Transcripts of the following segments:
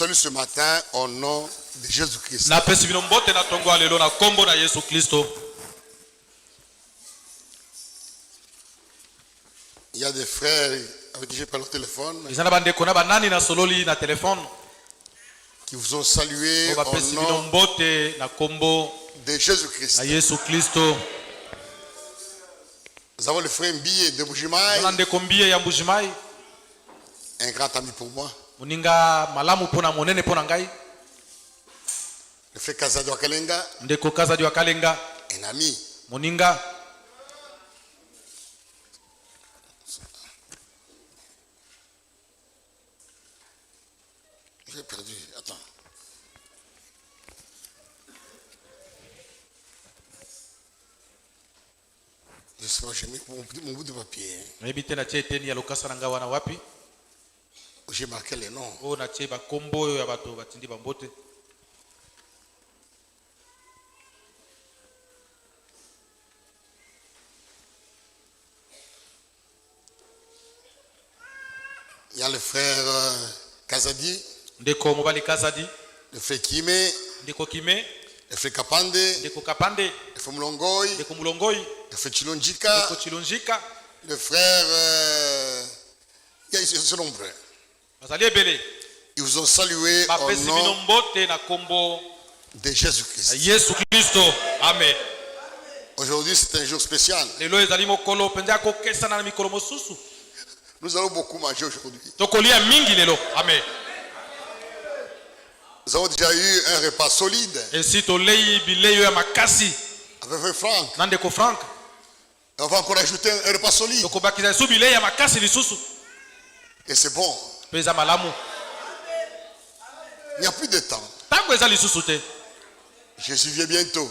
salue ce matin au nom de Jésus-Christ. Il y a des frères avec qui j'ai parlé au téléphone qui vous ont salué au nom de Jésus-Christ. Nous avons le frère Mbiye de Bujimaï, un grand ami pour moi. Le frère Kazadi Wakalenga, un ami. J'ai perdu, attends. Je sais pas, j'ai mis mon bout de papier. J'ai marqué les noms. Il y a le frère Kazadi, le frère Kime, le frère Kapande, le frère Mulongoi, le frère Chilonjika, le frère... il y a ce nombre. Ils vous ont salué au nom de Jésus-Christ. Amen. Aujourd'hui, c'est un jour spécial. Nous allons beaucoup manger aujourd'hui. Amen. Nous avons déjà eu un repas solide avec Franck. On va encore ajouter un repas solide. Et c'est bon. Il n'y a plus de temps. Jésus vient bientôt.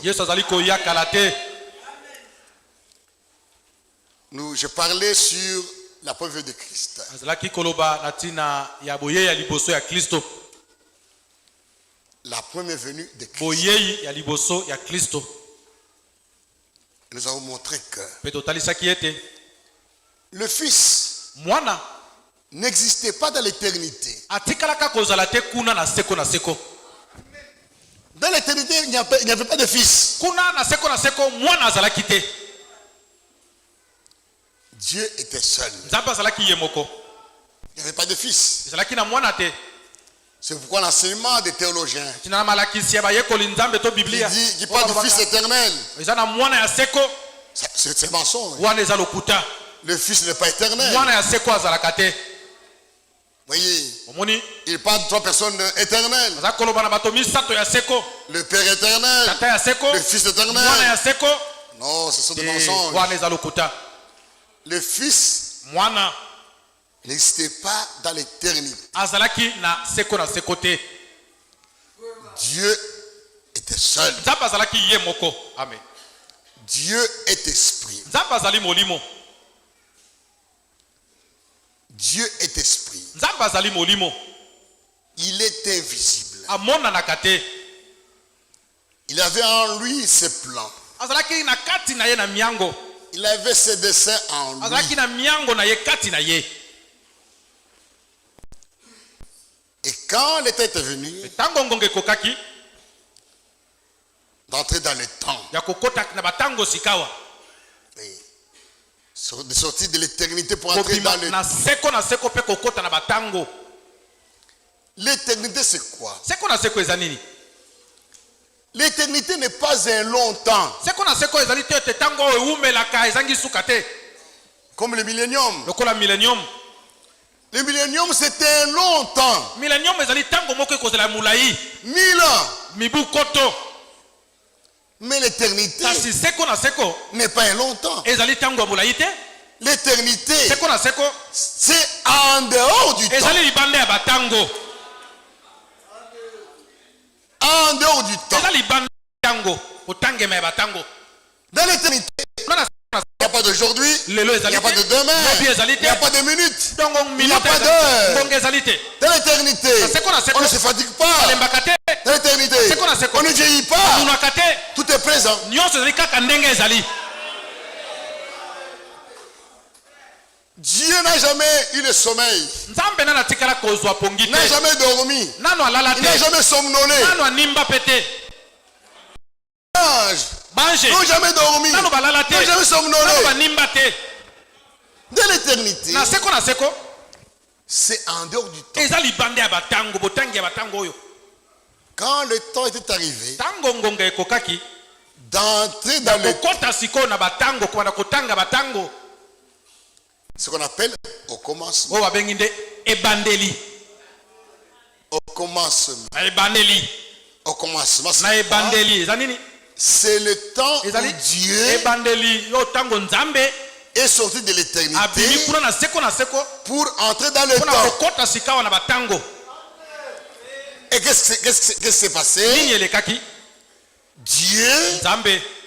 Je parlais sur la première de Christ. La première venue de Christ. Nous avons montré que le Fils n'existait pas dans l'éternité. Dans l'éternité, il n'y avait pas de Fils. Dieu était seul. Il n'y avait pas de Fils. C'est pourquoi l'enseignement des théologiens qui parle du Fils éternel, c'est mensonge. Le Fils n'est pas éternel. Voyez, il parle de trois personnes éternelles. Le Père éternel, le Fils éternel. Non, ce sont des mensonges. Le Fils n'existait pas dans l'éternité. Dieu était seul. Dieu est esprit. Dieu est esprit. Il est invisible. Il avait en lui ses plans. Il avait ses desseins en lui. Et quand le temps était venu d'entrer dans le temps, de sortir de l'éternité pour entrer dans le temps. L'éternité, c'est quoi? L'éternité n'est pas un long temps. Comme le millénium. Le millénium, c'est un long temps. 1000 ans. Mais l'éternité n'est pas un long temps. L'éternité, c'est en dehors du temps. En dehors du temps. Dans l'éternité, il n'y a pas d'aujourd'hui, il n'y a pas de demain, il n'y a pas de minutes, il n'y a pas d'heure. Dans l'éternité, on ne se fatigue pas. Dans l'éternité, on ne vieillit pas. Tout est présent. Dieu n'a jamais eu le sommeil. Il n'a jamais dormi. Il n'a jamais somnolé. N'ont jamais dormi. N'ont jamais somnolé. De l'éternité, c'est en dehors du temps. Quand le temps était arrivé d'entrer dans le ce qu'on appelle au commencement. Au commencement. Au commencement. C'est le temps où Dieu est sorti de l'éternité pour entrer dans le temps. Et qu'est-ce qui s'est passé? Dieu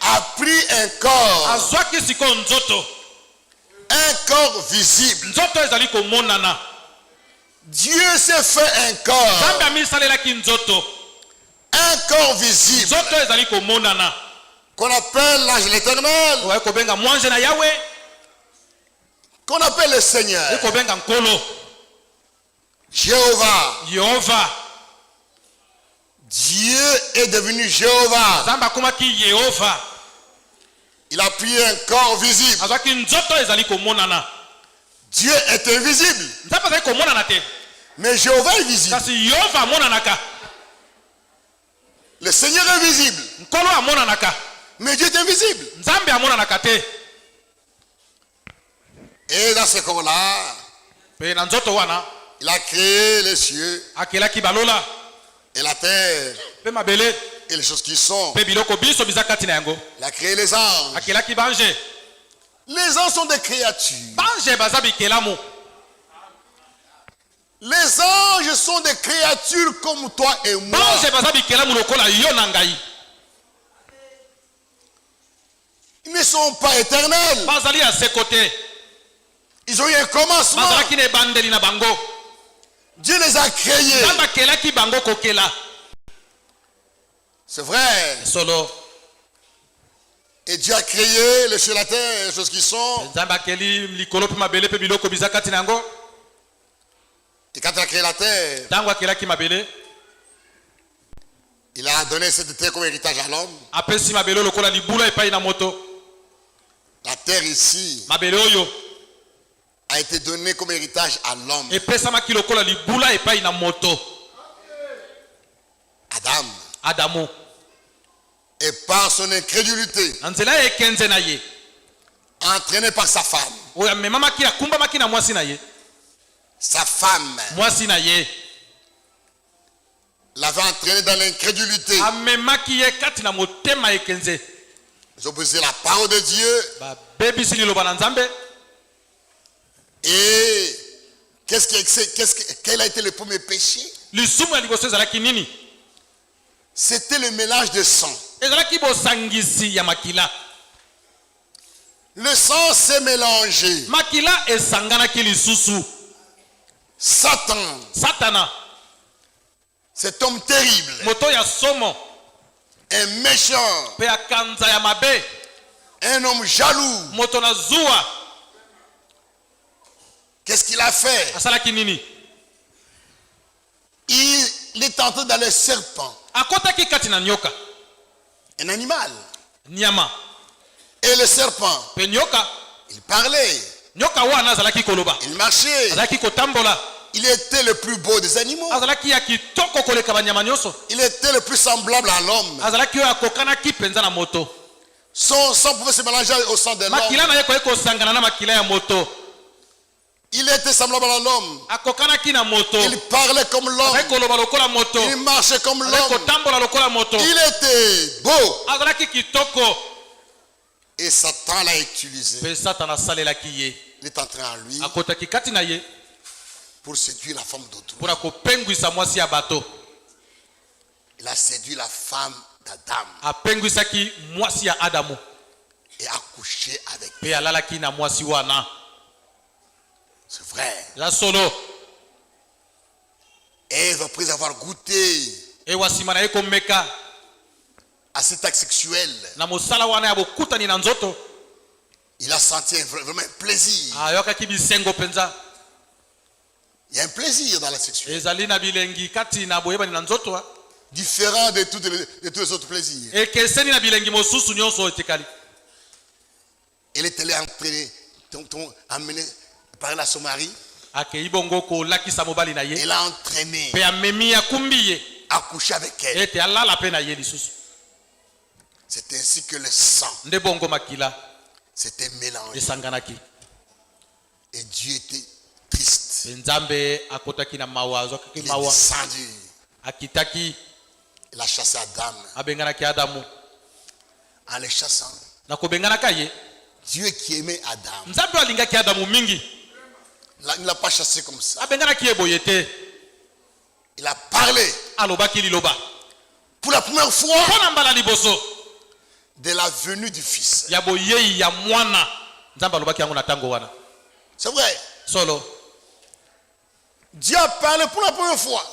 a pris un corps visible. Dieu s'est fait un corps visible qu'on appelle l'ange l'éternel, qu'on appelle le Seigneur, Jéhovah. Dieu est devenu Jéhovah. Il a pris un corps visible. Dieu est invisible. Mais Jéhovah est visible. Le Seigneur est visible. Mais Dieu est invisible. Et dans ce corps-là, il a créé les cieux et la terre et les choses qui sont. Il a créé les anges. Les anges sont des créatures. Les anges sont des créatures comme toi et moi. Ils ne sont pas éternels. Ils ont eu un commencement. Dieu les a créés. C'est vrai. Et Dieu a créé les cieux et la terre, les choses qui sont. Et quand il a créé la terre, il a donné cette terre comme héritage à l'homme. La terre ici a été donnée comme héritage à l'homme. Adam. Et par son incrédulité, entraîné par sa femme. Sa femme l'avait entraîné dans l'incrédulité. Ils ont brisé la parole de Dieu. Et quel a été le premier péché? C'était le mélange de sang. Le sang s'est mélangé. Satan, cet homme terrible, un méchant, un homme jaloux, qu'est-ce qu'il a fait? Il est entré dans le serpent, un animal. Et le serpent, il parlait, il marchait, il était le plus beau des animaux, il était le plus semblable à l'homme. Son sang pouvait se mélanger au sang de l'homme. Il était semblable à l'homme. Il parlait comme l'homme. Il marchait comme l'homme. Il était beau. Et Satan l'a utilisé. Il est entré en lui pour séduire la femme d'autrui. Il a séduit la femme d'Adam et a couché avec elle. C'est vrai. Ève, après avoir goûté à cet acte sexuel, Il a senti vraiment un plaisir. Il y a un plaisir dans la sexualité. Différent de tous les autres plaisirs. Elle est allée emmener par là son mari. Elle a entraîné. Accouché avec elle. C'est ainsi que le sang s'était mélangé. Et Dieu était triste. Il est descendu. Il a chassé Adam. En le chassant, Dieu qui aimait Adam, il ne l'a pas chassé comme ça. Il a parlé pour la première fois de la venue du Fils. C'est vrai. Dieu a parlé pour la première fois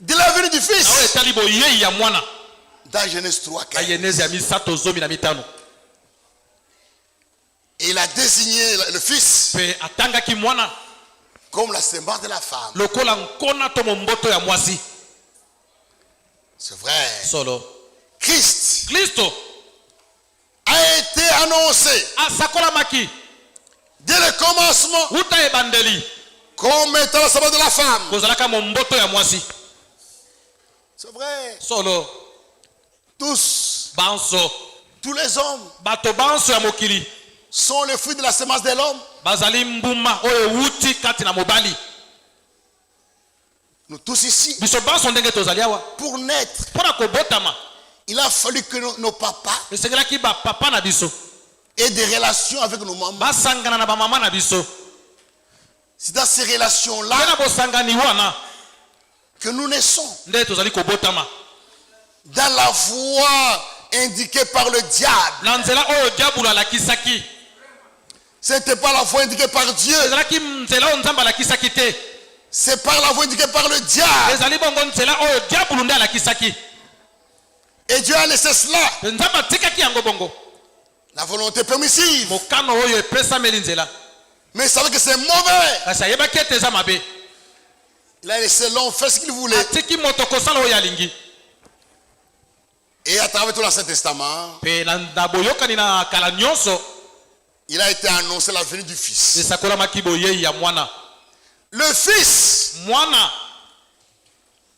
de la venue du Fils. Dans Genèse 3:15. Et il a désigné le Fils comme la semence de la femme. C'est vrai. Christ a été annoncé dès le commencement comme étant la semence de la femme. C'est vrai. Tous les hommes sont les fruits de la semence de l'homme. Nous tous ici, pour naître, il a fallu que nos papas aient des relations avec nos mamans. C'est dans ces relations-là que nous naissons. Dans la voie indiquée par le diable. Ce n'était pas la voie indiquée par Dieu. C'est par la voie indiquée par le diable. Et Dieu a laissé cela. La volonté permissive. Mais il savait que c'est mauvais. Il a laissé l'homme faire ce qu'il voulait. Et à travers tout l'Ancien Testament, il a été annoncé la venue du Fils. Le Fils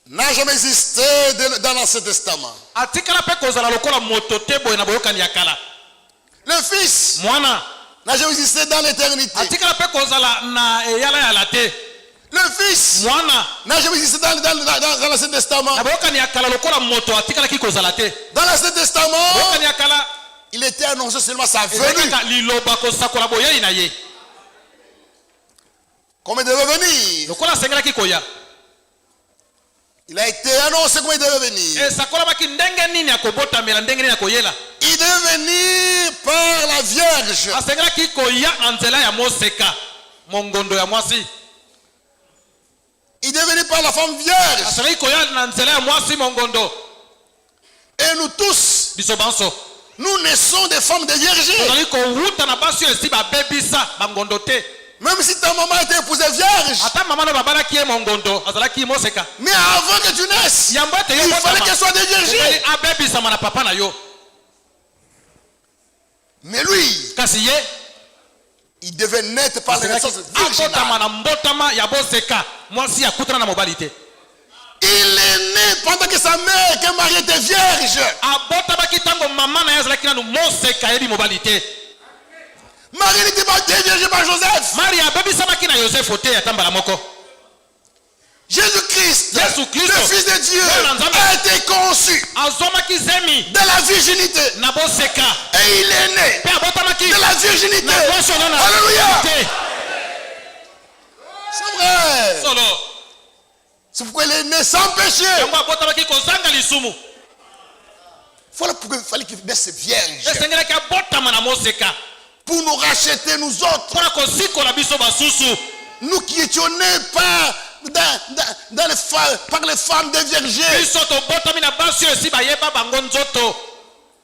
n'a jamais existé dans l'Ancien Testament. Le Fils n'a jamais existé dans l'éternité. Le Fils n'a jamais existé dans l'Ancien Testament. Dans l'Ancien Testament, il était annoncé seulement sa venue. Comment il devait venir? Il a été annoncé comment il devait venir. Il devait venir par la Vierge. Il devait venir par la femme vierge. Et nous tous, nous naissons des femmes de vierges. Même si ta maman était épousée vierge. Mais avant que tu naisses, il fallait qu'elle soit des vierges. Mais lui, il devait naître par la naissance virginale. Il est né pendant que sa mère, que Marie était vierge. Marie n'était pas déviergée par Joseph. Jésus-Christ, le Fils de Dieu, a été conçu de la virginité. Et il est né de la virginité. Alléluia. C'est vrai. C'est pourquoi il est né sans péché. Voilà pourquoi il fallait qu'il naisse vierge. Pour nous racheter nous autres. Nous qui étions nés par les femmes des vierges.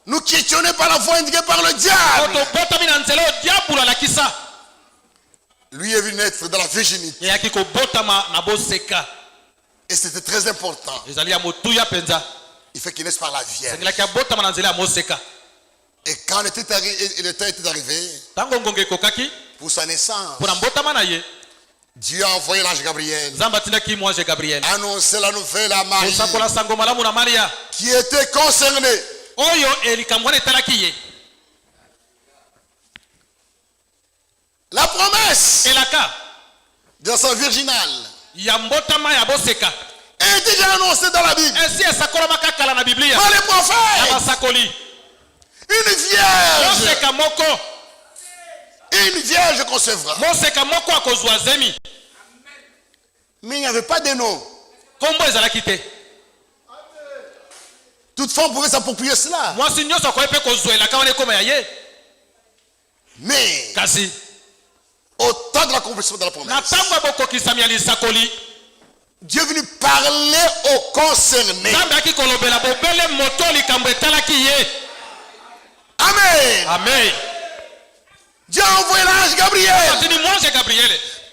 nous qui étions par la voie indiquée par le diable, lui est venu naître dans la virginité. Et c'était très important. Il fait qu'il naisse par la Vierge. Et quand le temps était arrivé pour sa naissance, Dieu a envoyé l'ange Gabriel annoncer la nouvelle à Marie qui était concernée. La promesse de sa virginale est déjà annoncée dans la Bible par les prophètes. Une vierge concevra. Mais il n'y avait pas de nom. Toute femme pouvait s'approprier cela. Mais au temps de l'accomplissement de la promesse, Dieu est venu parler aux concernés. Amen. Amen. Dieu a envoyé l'ange Gabriel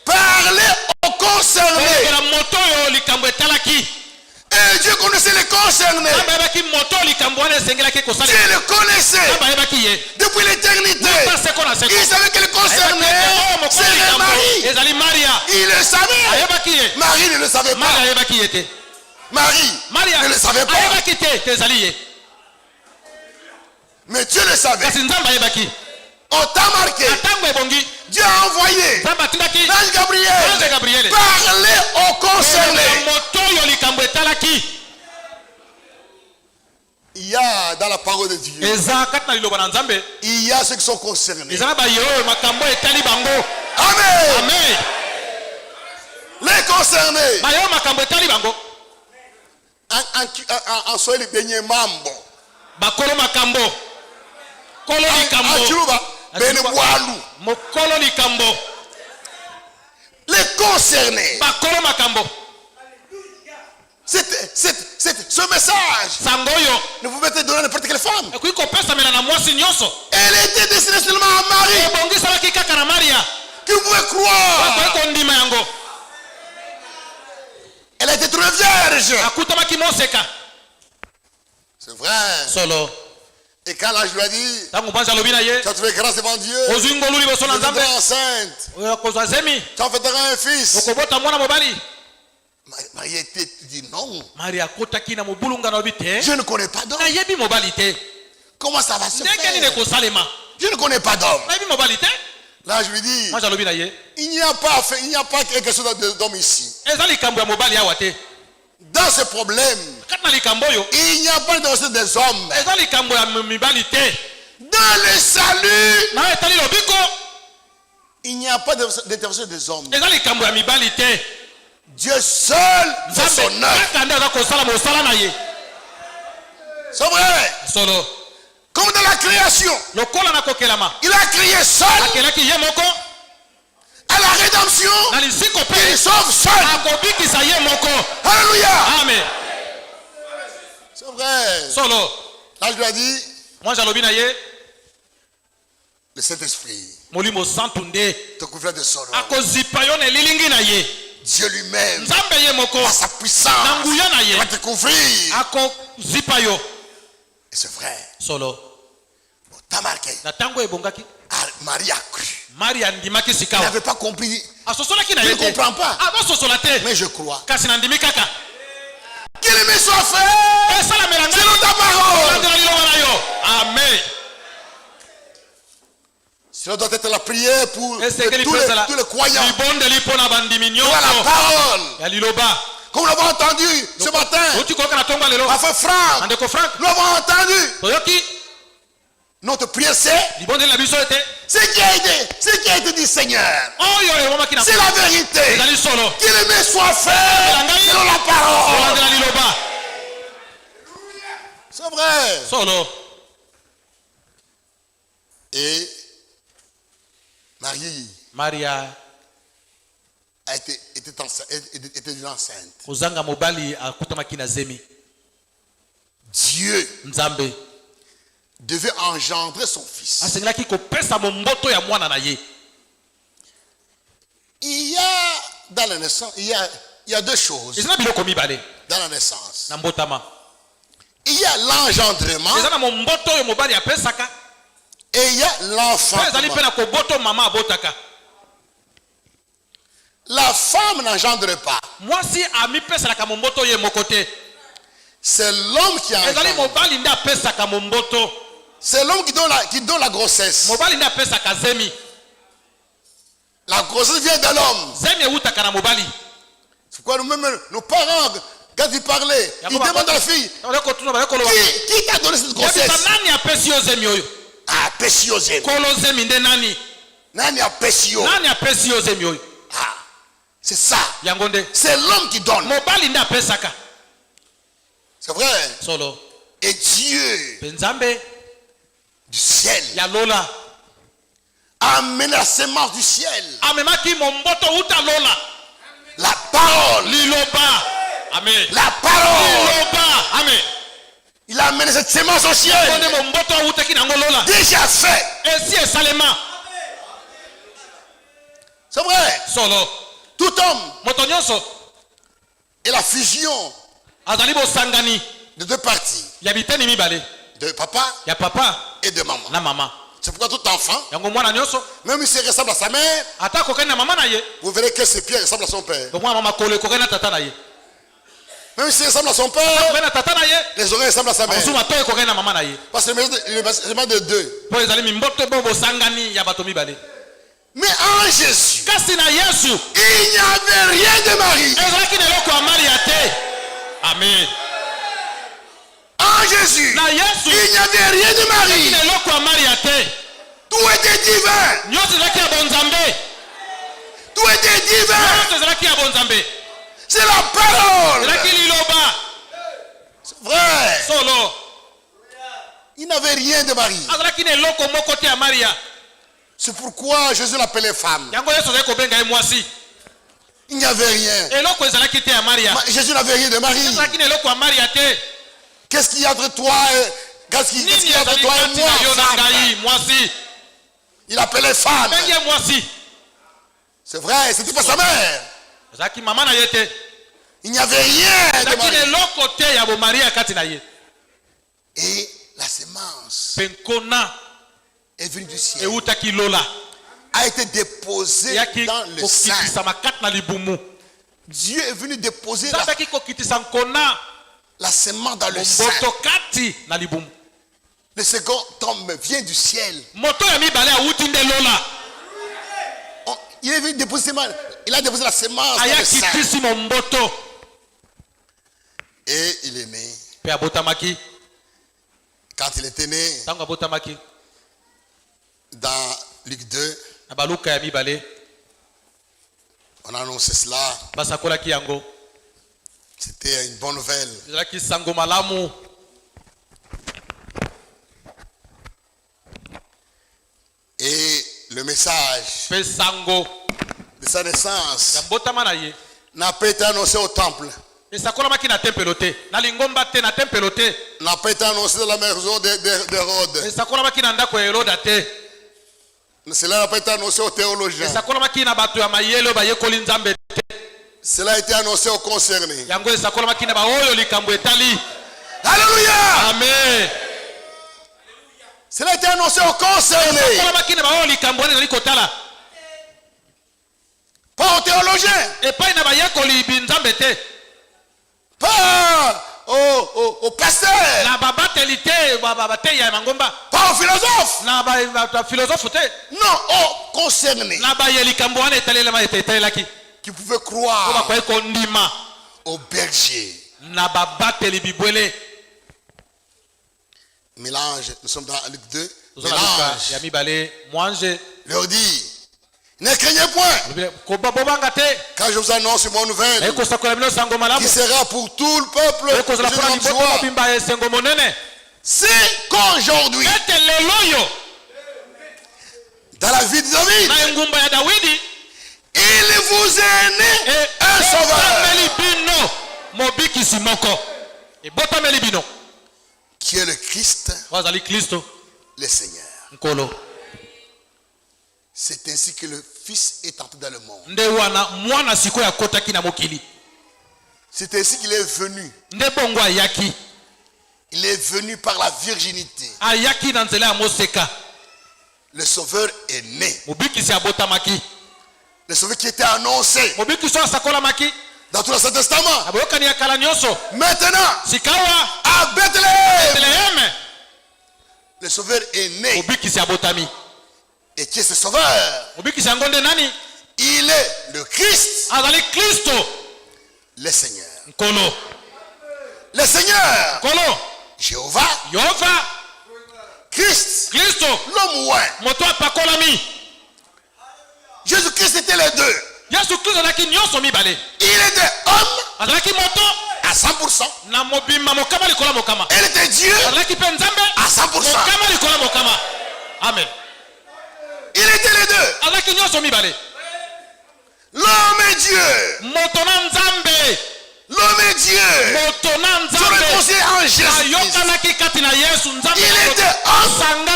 parler aux concernés. Et Dieu connaissait les concernés. Dieu les connaissait depuis l'éternité. Il savait que les concernés seraient Marie. Il le savait. Marie ne le savait pas. Marie ne le savait pas. Mais Dieu le savait. On t'a marqué. Dieu a envoyé l'ange Gabriel parler aux concernés. Il y a dans la parole de Dieu, il y a ceux qui sont concernés. Amen. Les concernés. En soi, les beignets mambo. Les concernés. Ce message ne pouvait être donné à n'importe quelle femme. Elle était destinée seulement à Marie qui pouvait croire. Elle a été trouvée vierge. C'est vrai. Et quand l'ange lui a dit, tu as trouvé grâce devant Dieu, tu es enceinte, tu enfanteras un fils. Marie était dit non. Je ne connais pas d'homme. Comment ça va se faire? Je ne connais pas d'homme. Là je lui dis, il n'y a pas quelque chose d'homme ici. Dans ce problème, il n'y a pas d'intervention des hommes. Dans le salut, il n'y a pas d'intervention des hommes. Dieu seul fait son œuvre. C'est vrai. Comme dans la création, il a créé seul. À la rédemption, il sauve seul. Alléluia. Amen. C'est vrai. Là je lui ai dit, le Saint-Esprit te couvre de son nom. Dieu lui-même, par sa puissance, va te couvrir. Et c'est vrai. T'as marqué. Marie a cru. Elle n'avait pas compris. Je ne comprends pas. Mais je crois. Que le soit fait selon ta parole. Amen. Cela doit être la prière pour tous les croyants. Pour la parole. Comme nous l'avons entendu ce matin. Ma frère Franck. Nous l'avons entendu. Notre prière c'est ce qui a été dit Seigneur. C'est la vérité. Que le mieux soit fait selon la parole. C'est vrai. Et Maria était enceinte. Dieu devait engendrer son fils. Il y a dans la naissance, il y a deux choses. Dans la naissance, il y a l'engendrement et il y a l'enfantement. La femme n'engendre pas. C'est l'homme qui engendre. C'est l'homme qui donne la grossesse. La grossesse vient de l'homme. C'est pourquoi nous-mêmes, nos parents, quand ils parlaient, ils demandent à la fille, qui t'a donné cette grossesse? Ah, Pésiozemi. Nani a Pésio. Ah, c'est ça. C'est l'homme qui donne. C'est vrai. Et Dieu du ciel a amené la semence du ciel. La parole. Amen. La parole. Amen. Il a amené cette semence au ciel. Déjà fait. C'est vrai. Tout homme est la fusion de deux parties. De papa et de maman. C'est pourquoi tout enfant, même s'il ressemble à sa mère, vous verrez que ses pieds ressemblent à son père. Même s'il ressemble à son père, les oreilles ressemblent à sa mère. Parce que c'est pas de deux. Mais en Jésus, il n'y avait rien de Marie. Amen. En Jésus, il n'y avait rien de Marie. Tout était divin. Tout était divin. C'est la parole. C'est vrai. Il n'avait rien de Marie. C'est pourquoi Jésus l'appelait femme. Il n'y avait rien. Jésus n'avait rien de Marie. Qu'est-ce qu'il y a entre toi et moi? Il appelait femme. C'est vrai, c'était pas sa mère. Il n'y avait rien de Marie. Et la semence est venue du ciel. A été déposée dans le sein. Dieu est venu déposer la semence dans le sein. Le second homme vient du ciel. Il est venu déposer, il a déposé la semence dans le sein. Et il est né. Quand il était né, dans Luc 2, on a annoncé cela. C'était une bonne nouvelle. Et le message de sa naissance n'a pas été annoncé au temple. N'a pas été annoncé dans la maison d'Hérode. Cela n'a pas été annoncé aux théologiens. Cela a été annoncé aux concernés. Alléluia. Amen. Cela a été annoncé aux concernés. Pas aux théologiens. Pas aux pasteurs. Pas aux philosophes. Non, aux concernés. Qui pouvaient croire aux bergers. Mélange, nous sommes dans Luc 2. Mélange leur dit: ne craignez point, car je vous annonce une bonne nouvelle qui sera pour tout le peuple une joie. C'est qu'aujourd'hui, dans la vie de David, il vous est né un sauveur qui est le Christ, le Seigneur. C'est ainsi que le Fils est entré dans le monde. C'est ainsi qu'il est venu. Il est venu par la virginité. Le Sauveur est né. Le Sauveur qui était annoncé dans tout l'Ancien Testament. Maintenant, à Bethléem, le Sauveur est né. Et qui est ce Sauveur? Il est le Christ, le Seigneur. Le Seigneur, Jéhovah, Christ, l'homme ouin. Jésus-Christ était les deux. Il était homme à 100%. Il était Dieu à 100%. Amen. Il était les deux. L'homme est Dieu. L'homme est Dieu. Se réconcilier en Jésus. Il était homme.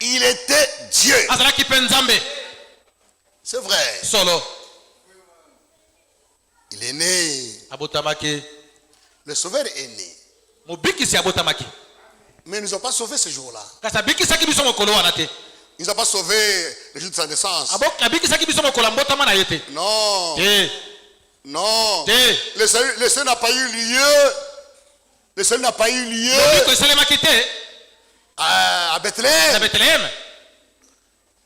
Il était Dieu. C'est vrai. Il est né. Le Sauveur est né. Mais ils ne nous ont pas sauvés ce jour-là. Ils ne nous ont pas sauvés le jour de sa naissance. Non. Non. Le salut n'a pas eu lieu. Le salut n'a pas eu lieu à Bethléem.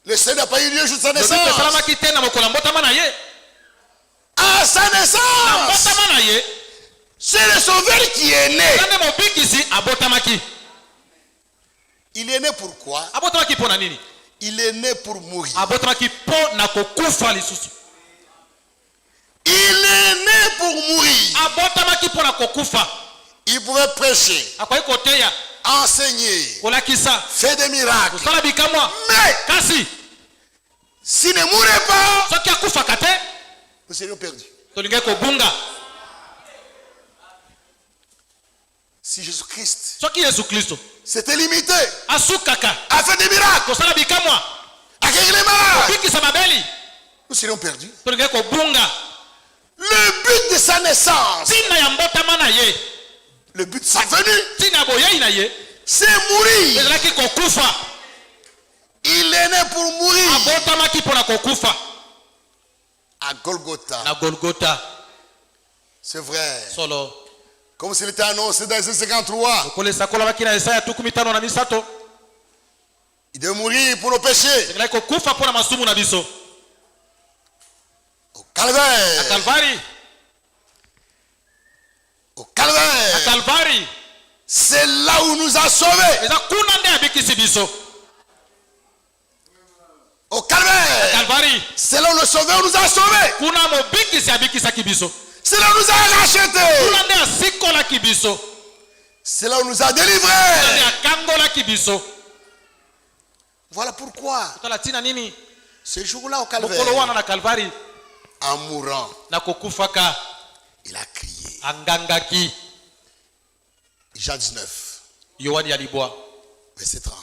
Le salut n'a pas eu lieu le jour de sa naissance. À sa naissance, c'est le Sauveur qui est né. Il est né pourquoi? Il est né pour mourir. Il est né pour mourir. Il pouvait prêcher, enseigner, faire des miracles. Mais s'il ne mourait pas, nous serions perdus. Si Jésus-Christ s'était limité à faire des miracles, à guérir les malades, nous serions perdus. Le but de sa naissance, le but de sa venue, c'est mourir. Il est né pour mourir. À Golgotha. C'est vrai. Comme s'il était annoncé dans Isaïe 53. Il devait mourir pour nos péchés. Au Calvaire. Au Calvaire. C'est là où nous a sauvés. Au Calvaire. C'est là où le Sauveur nous a sauvés. C'est là où nous a rachetés. C'est là où nous a délivrés. Voilà pourquoi ce jour-là au Calvaire, en mourant, il a crié. Jean 19, verset 30.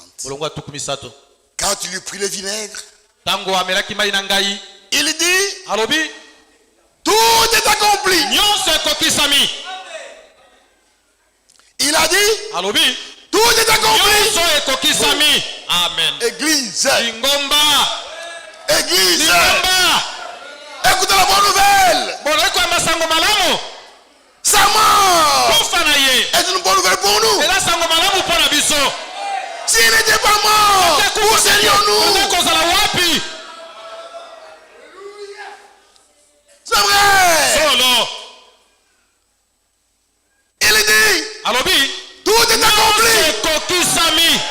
Quand il lui prit le vinaigre, il dit, tout est accompli. Il a dit, tout est accompli. Amen. Église. Écoutez la bonne nouvelle. Sa mort est une bonne nouvelle pour nous. S'il n'était pas mort, où serions-nous? C'est vrai. Il dit, tout est accompli.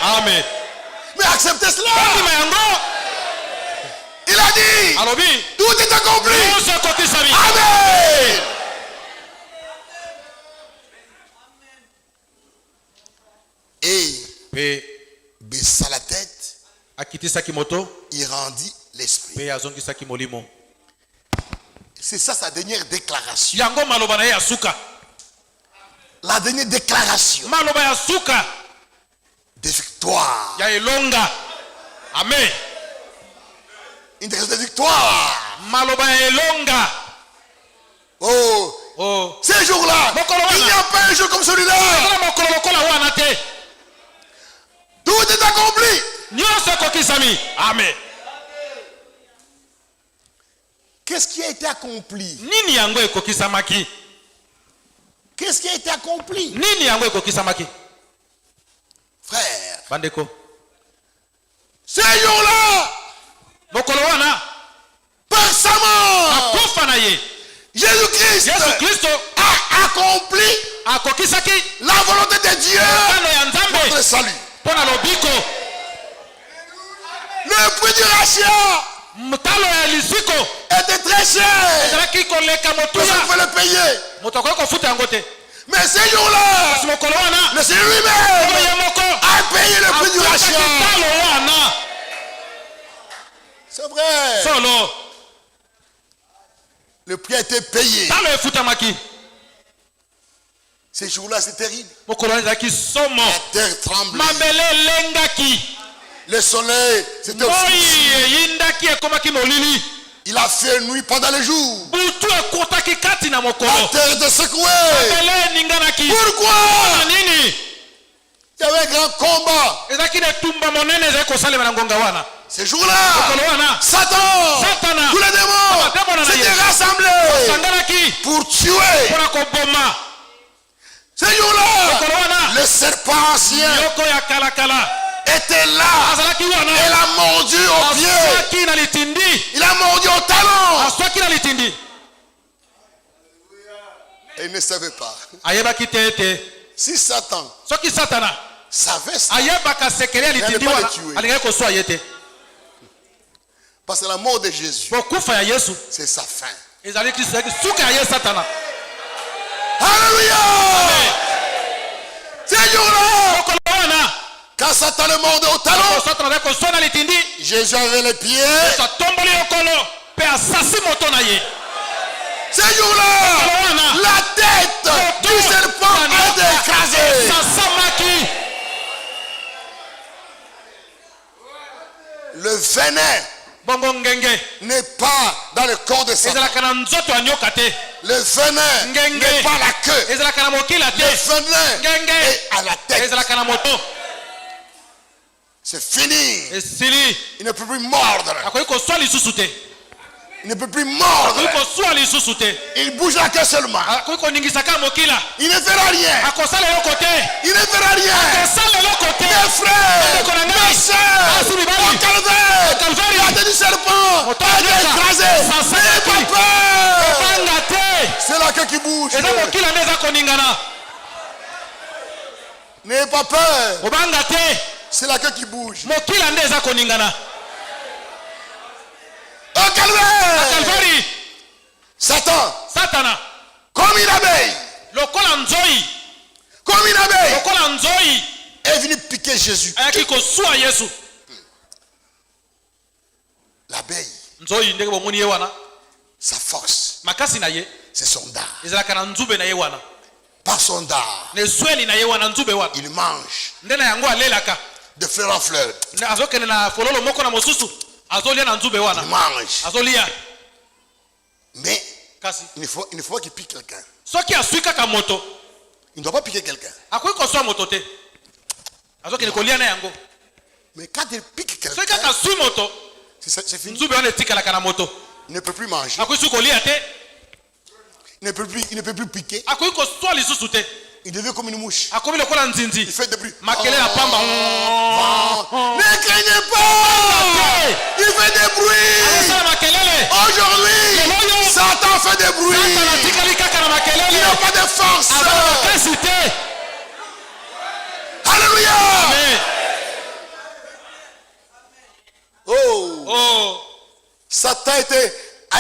Amen. Mais acceptez cela. Il a dit, tout est accompli. Amen. Et baissa la tête, il rendit l'esprit. C'est ça sa dernière déclaration. La dernière déclaration de victoire. Amen. Une déclaration de victoire. Oh. Ces jours-là, il n'y a pas un jour comme celui-là. Tout est accompli. Amen. Qu'est-ce qui a été accompli? Qu'est-ce qui a été accompli? Frère, ces jours-là, par sa mort, Jésus-Christ a accompli la volonté de Dieu pour le salut. Le prix du rachat était très cher. Personne ne pouvait le payer. Mais ces jours-là, le Seigneur lui-même a payé le prix du rachat. C'est vrai. Le prix a été payé. Ces jours-là, c'est terrible. La terre tremble. Le soleil s'était obscurci. Il a fait nuit pendant le jour. La terre était secouée. Pourquoi? Il y avait un grand combat. Ces jours-là, Satan, tous les démons s'étaient rassemblés pour tuer. Ces jours-là, le serpent ancien était là. Il a mordu au pied. Il a mordu au talon. Et il ne savait pas. Si Satan savait ça, il n'allait pas le tuer. Parce que la mort de Jésus, c'est sa fin. Alléluia. Ces jours-là, quand Satan le mordait au talon, Jésus avait les pieds. Ces jours-là, la tête du serpent a été écrasée. Le venin n'est pas dans le corps de Satan. Le venin n'est pas la queue. Le venin est à la tête. C'est fini. Il ne peut plus mordre. Il ne peut plus mordre. Il bouge la queue seulement. Il ne fera rien. Il ne fera rien. Mes frères, mes soeurs, au calvaire, la tête du serpent a été écrasée. N'ayez pas peur. C'est la queue qui bouge. N'ayez pas peur. C'est la queue qui bouge. Au calvaire, Satan, comme une abeille, est venu piquer Jésus. L'abeille, sa force, c'est son dard. Par son dard, il mange de fleur en fleur. Il mange. Mais il ne faut pas qu'il pique quelqu'un. Il ne doit pas piquer quelqu'un. Mais quand il pique quelqu'un, c'est fini. Il ne peut plus manger. Il ne peut plus piquer. Il devient comme une mouche. Il fait des bruits. Ne craignez pas. Il fait des bruits. Aujourd'hui, Satan fait des bruits. Il n'a pas de force. Alléluia. Oh. Satan a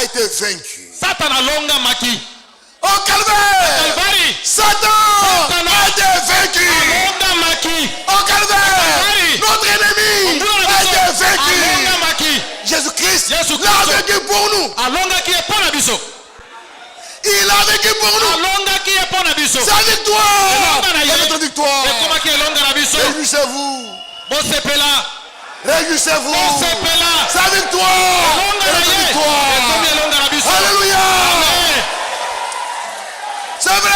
été vaincu. Au calvaire, Satan a été vaincu. Au calvaire, notre ennemi a été vaincu. Jésus-Christ l'a vaincu pour nous. Il a vaincu pour nous. Sa victoire est notre victoire. Réjouissez-vous. Réjouissez-vous. Sa victoire est notre victoire. Alléluia. C'est vrai.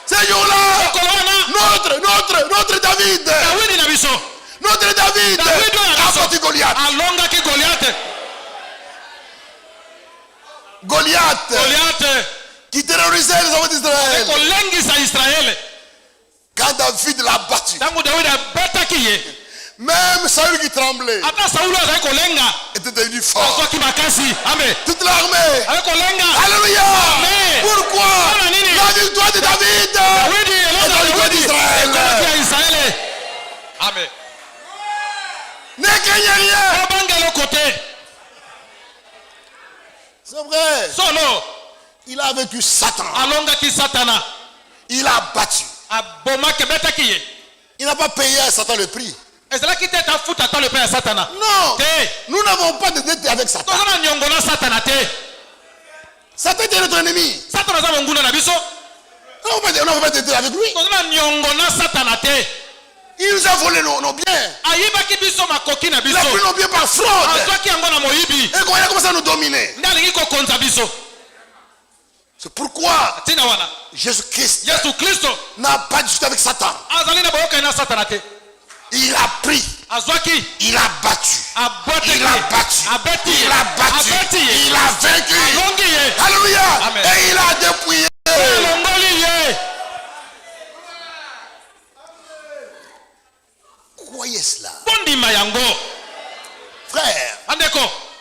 Ce jour-là, notre David. Notre David a battu Goliath. Goliath qui terrorisait les hommes d'Israël. Quand David l'a battu, même Saül qui tremblait était devenu fort. Toute l'armée. Alléluia. Pourquoi? La victoire de David est la victoire d'Israël. Amen. Ne craignez rien. C'est vrai. Il a vaincu Satan. Il a battu. Il n'a pas payé à Satan le prix. Non. Nous n'avons pas de dette avec Satan. Satan est notre ennemi. On n'a pas de dette avec lui. Il nous a volé nos biens. Il a pris nos biens par fraude. Et quand il a commencé à nous dominer. C'est pourquoi Jésus-Christ n'a pas discuté avec Satan. Il a pris. Il a battu. Il a battu. Il a battu. Il a vaincu. Alléluia. Et il a dépouillé. Croyez cela. Frère,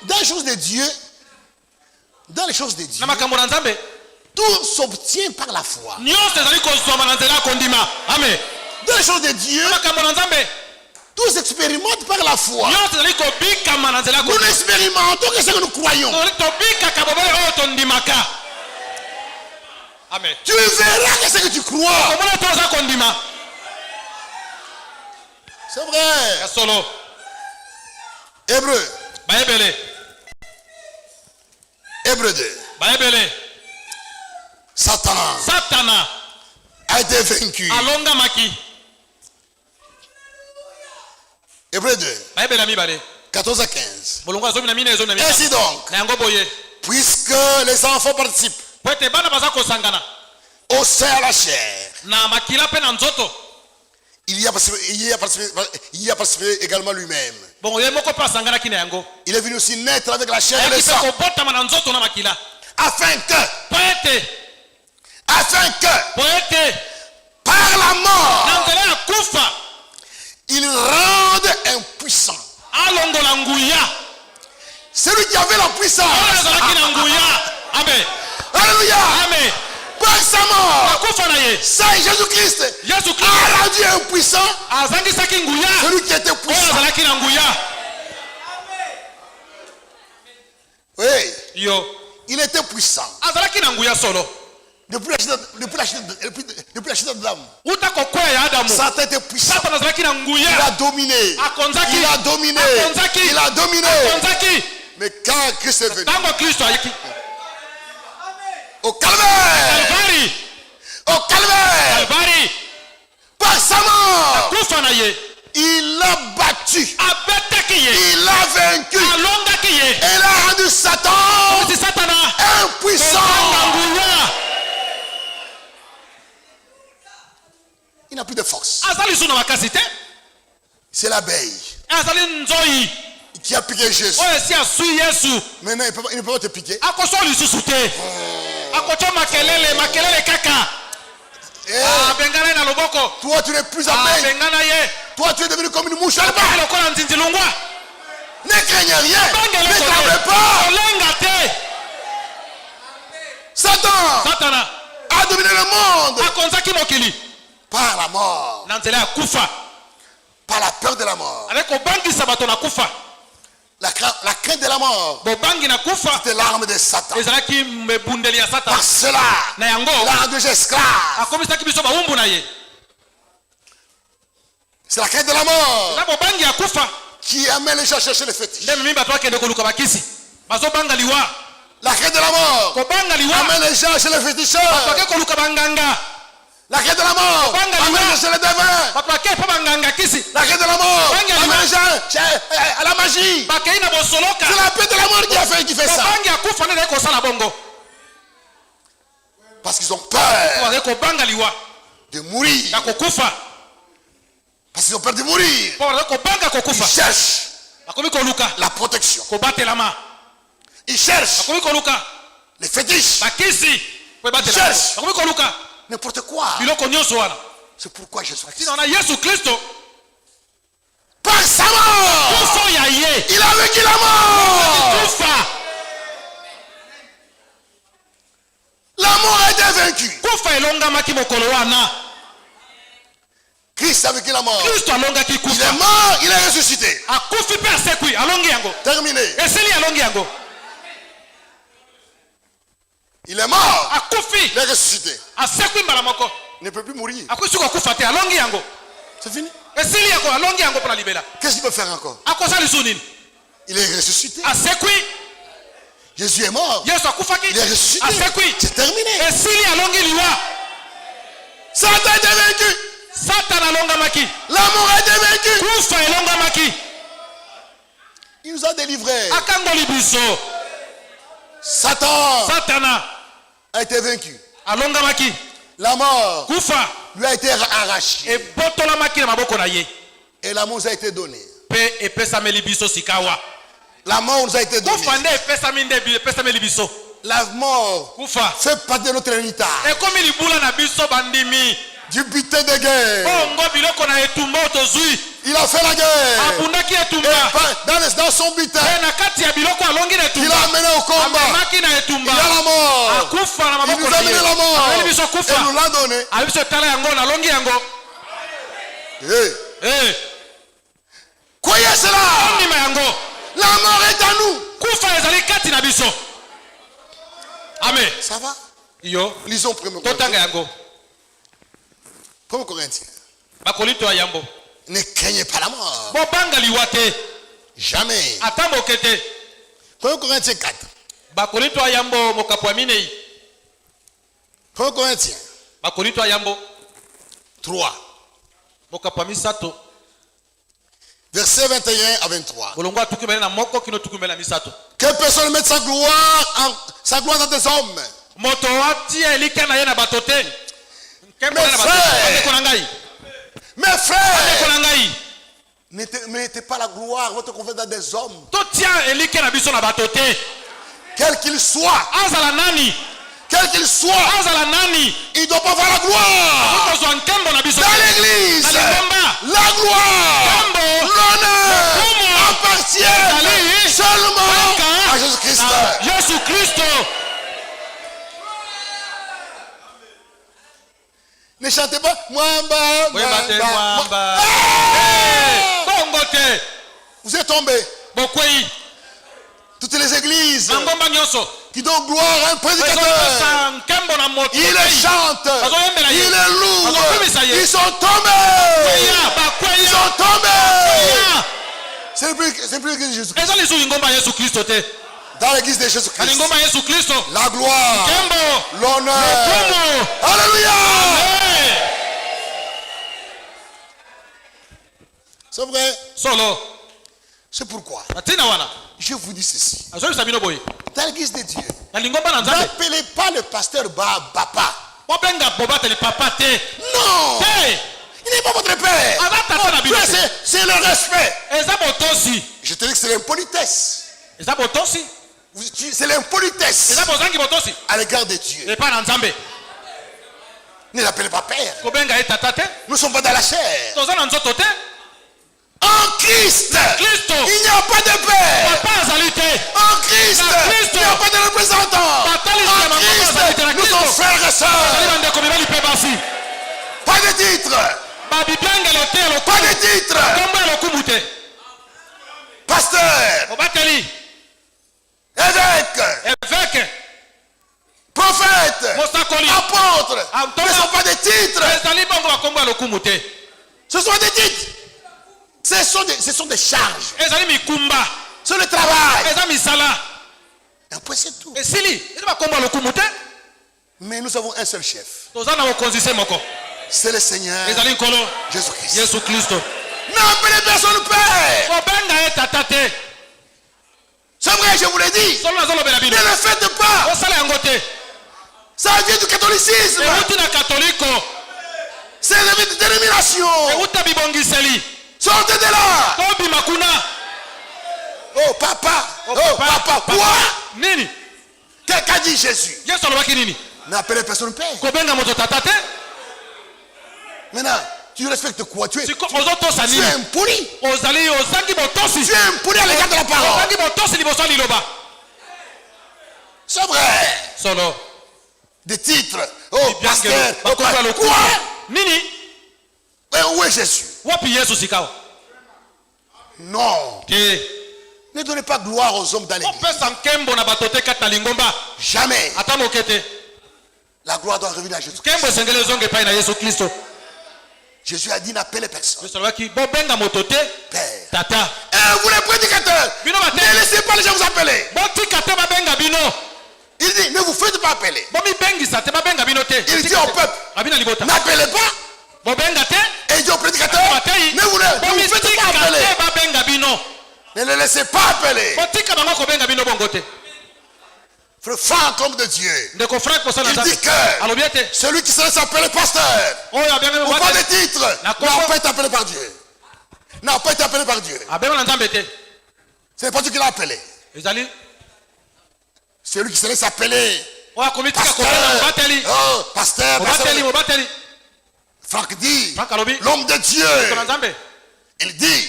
dans les choses de Dieu, tout s'obtient par la foi. Dans les choses de Dieu, tout s'expérimente par la foi. Nous n'expérimentons que ce que nous croyons. Amen. Tu verras que ce que tu crois. C'est vrai. Hébreu. Hébreu 2. Satan a été vaincu. Hébreu 2. 14 à 15. Ainsi donc, puisque les enfants participent au sein à la chair, il y a participé également lui-même. Il est venu aussi naître avec la chair et le sang. Afin que par la mort il rende impuissant celui qui avait la puissance. Alléluia. Par sa mort, ça Jésus-Christ a rendu impuissant celui qui était puissant. Oui. Il était puissant. Depuis la chute d'Adam. Satan était puissant. Il a dominé. Il a dominé. Mais quand Christ est venu, au calvaire, par sa mort, il a battu, il a vaincu, et il a rendu Satan impuissant. Il n'a plus de force. C'est l'abeille qui a piqué Jésus. Maintenant il ne peut pas te piquer. Toi tu n'es plus abeille. Toi tu es devenu comme une mouche. Ne craignez rien. Ne tremblez pas. Satan a dominé le monde par la mort, par la peur de la mort. La crainte de la mort, c'était l'arme de Satan. Par cela, il a rendu esclave. C'est la crainte de la mort qui amène les gens à chercher les fétiches. La quête de la mort amène les gens chez les féticheurs. La quête de la mort amène les gens chez les devins. La quête de la mort amène les gens à la magie. C'est la paix de la mort qui fait ça. Parce qu'ils ont peur de mourir. Parce qu'ils ont peur de mourir. Ils cherchent la protection. Ils cherchent les fétiches. Ils cherchent n'importe quoi. C'est pourquoi Jésus-Christ, par sa mort, il a vaincu la mort. La mort a été vaincue. Christ a vaincu la mort. Il est mort, il est ressuscité. Terminé. Il est mort, il est ressuscité. Il ne peut plus mourir. C'est fini. Qu'est-ce qu'il peut faire encore? Il est ressuscité. Jésus est mort. Il est ressuscité. C'est terminé. Satan a été vaincu. La mort a été vaincue. Il nous a délivrés. Satan a été vaincu. La mort lui a été arrachée. Et la mort nous a été donnée. La mort nous a été donnée. La mort fait partie de notre héritage. Du butin de guerre. Il a fait la guerre. Et dans son butin, il a amené au combat. Il a la mort. Il nous a amené la mort. Et nous l'a donné. Croyez cela. La mort est à nous. Amen. Ça va? Lisons 1 Corinthiens. Ne craignez pas la mort. Jamais. 1 Corinthiens 4. 1 Corinthiens 3. Verset 21 à 23. Que personne ne mette sa gloire dans des hommes. Mes frères, ne mettez pas la gloire, votre confiance dans des hommes. Quel qu'il soit. Quel qu'il soit, il ne doit pas avoir la gloire. Dans l'église, la gloire, l'honneur appartient seulement à Jésus-Christ. Ne chantez pas Vous êtes tombés. Toutes les églises qui donnent gloire à un prédicateur, il les chante, il les loue, ils sont tombés. Ils sont tombés. C'est plus l'église de Jésus-Christ. Dans l'église de Jésus-Christ, la gloire, l'honneur, alléluia. C'est vrai. C'est pourquoi je vous dis ceci. Dans l'église de Dieu, n'appelez pas le pasteur Papa. Non, il n'est pas votre père. C'est le respect. Je te dis que c'est l'impolitesse. C'est l'impolitesse à l'égard de Dieu. Ne l'appelez pas père. Nous ne sommes pas dans la chair. En Christ, il n'y a pas de père. En Christ, il n'y a pas de représentant. En Christ, nous sommes frères et sœurs. Pas de titre. Pas de titre. Pasteur. Évêque. Prophète. Apôtre. Ce ne sont pas des titres. Ce sont des titres. Ce sont des charges. C'est le travail. Et après c'est tout. Mais nous avons un seul chef. C'est le Seigneur Jésus-Christ. N'appelez personne Père. C'est vrai, je vous l'ai dit. Ne le faites pas. Ça vient du catholicisme. C'est une dénomination. Sortez de là. Oh papa. Oh papa. Quoi? Qu'a dit Jésus? N'appelez personne Père. Maintenant, tu respectes quoi? Tu es impoli. Tu es impoli à l'égard de la parole. C'est vrai. Des titres. Oh, pasteur. Oh, quoi? Où est Jésus? Non. Ne donnez pas gloire aux hommes dans l'église. Jamais. La gloire doit revenir à Jésus. Jésus a dit n'appelez personne. Père. Et vous les prédicateurs, ne laissez pas les gens vous appeler. Il dit ne vous faites pas appeler. Il dit au peuple n'appelez pas. Et il dit aux prédicateurs ne vous faites pas appeler. Ne les laissez pas appeler. Frère comme de Dieu. Il dit que celui qui se laisse appeler pasteur ou pas de titre n'a pas été appelé par Dieu. N'a pas été appelé par Dieu. Ce n'est pas Dieu qui l'a appelé. Celui qui se laisse appeler pasteur. Franck dit l'homme de Dieu. Il dit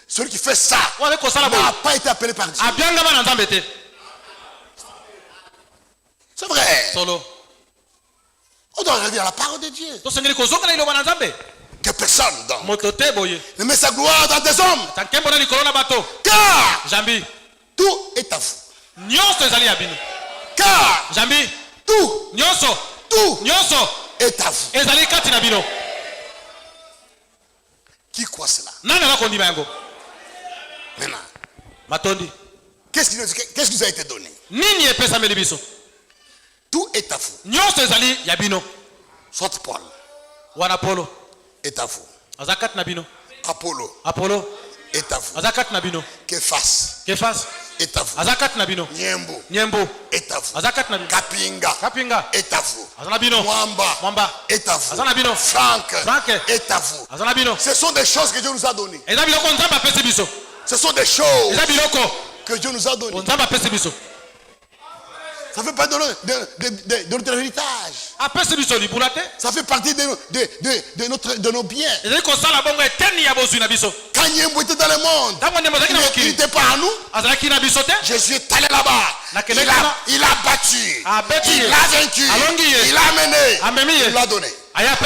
celui qui fait ça n'a pas été appelé par Dieu. C'est vrai. On doit revenir à la parole de Dieu. Que personne ne met sa gloire dans des hommes. Car tout est à vous. Car tout est à vous. Qui croit cela? Maintenant, qu'est-ce qui nous a été donné? Tout est à vous. Soit Paul est à vous. Apollo est à vous. Képhas est à vous. Niembo est à vous. Kapinga est à vous. Mwamba est à vous. Franck est à vous. Ce sont des choses que Dieu nous a données. Ce sont des choses que Dieu nous a données. Ça fait partie de notre héritage. Ça fait partie de nos biens. Quand Niembo était dans le monde, il n'était pas à nous. Jésus est allé là-bas. Il a battu. Il a vaincu. Il a mené. Il l'a donné. Alléluia.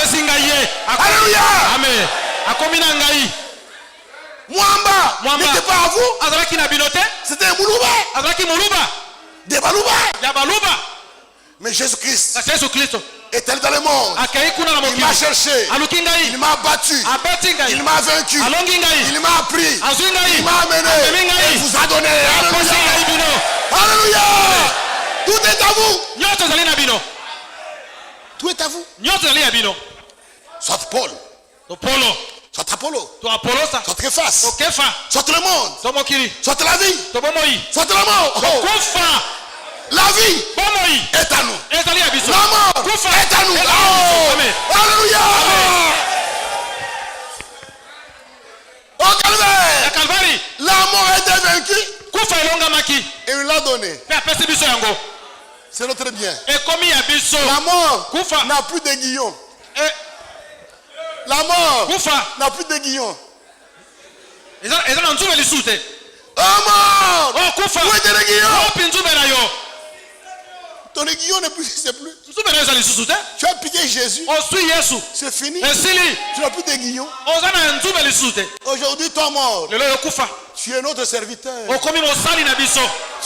Mwamba n'était pas à vous. C'était un Moulouba. Des Balouba. Mais Jésus-Christ est allé dans le monde. Il m'a cherché. Il m'a battu. Il m'a vaincu. Il m'a pris. Il m'a amené. Il vous a donné. Alléluia. Tout est à vous. Tout est à vous. Soit Paul. Soit Apollo. Soit Képhas. Soit le monde. Soit la vie. Soit la mort. La vie est à nous. La mort est à nous. Alléluia. Au Calvaire, la mort a été vaincue. Et il l'a donné. C'est notre bien. La mort n'a plus d'aiguillon. La mort n'a plus d'aiguillon. Oh mort! Où est l'aiguillon? Ton aiguillon n'est plus. Tu as piqué Jésus. C'est fini. Tu n'as plus d'aiguillon. Aujourd'hui, toi mort. Tu es notre serviteur.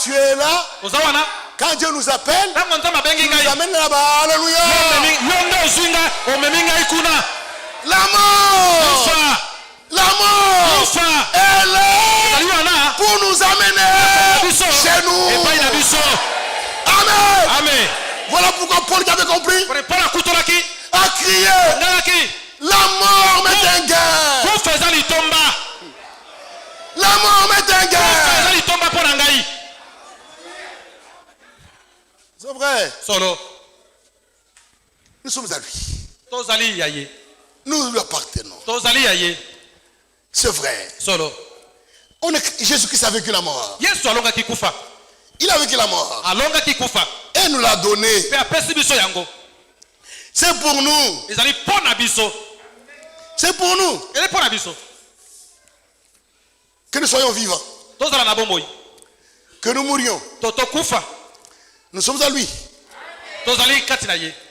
Tu es là. Quand Dieu nous appelle, il nous amène là-bas. Alléluia. La mort. La mort est là pour nous amener chez nous. Amen. Amen. Voilà pourquoi Paul qui avait compris a crié, la mort m'est un gain. La mort m'est un gain. C'est vrai. Solo. Nous sommes à lui. Nous lui appartenons. C'est vrai. Solo. Jésus-Christ a vécu la mort. Il a vécu la mort. Et nous l'a donné. C'est pour nous. C'est pour nous. Que nous soyons vivants. Que nous mourions. Nous sommes à lui.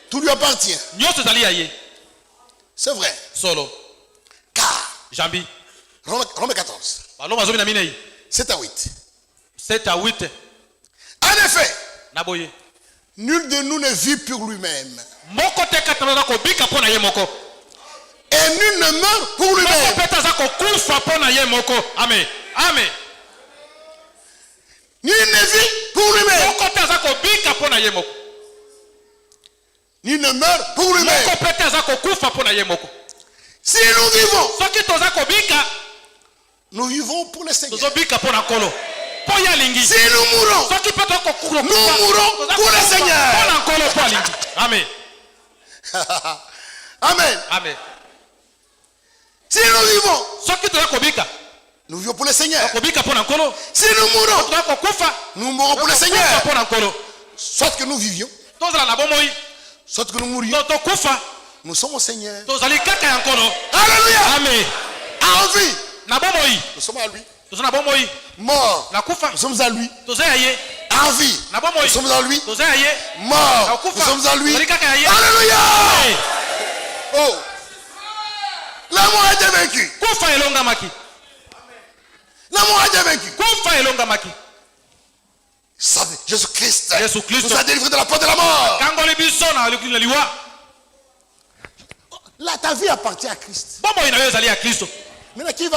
Tout lui appartient. C'est vrai. Car Romains 14. 7 à 8. 7 à 8. En effet, nul de nous ne vit pour lui-même. Et nul ne meurt pour lui-même. Amen. Amen. Nul ne vit pour lui-même. Nul ne meurt pour lui-même. Si nous vivons, nous vivons pour le Seigneur. Si nous mourons, nous mourons pour le Seigneur. Amen. Amen. Amen. Si nous vivons, nous vivons pour le Seigneur. Si nous mourons, nous mourons pour le Seigneur. Soit que nous vivions, soit que nous mourions, nous sommes au Seigneur. Alléluia. Amen. En vie, nous sommes à lui. Mort, nous sommes à lui. En vie, nous sommes à lui. Mort, nous sommes à lui. Alléluia. Oh, la mort a été vaincue. La mort a été vaincue. Jésus-Christ nous a délivrés de la porte de la mort. Là, ta vie appartient à Christ. Maintenant, qui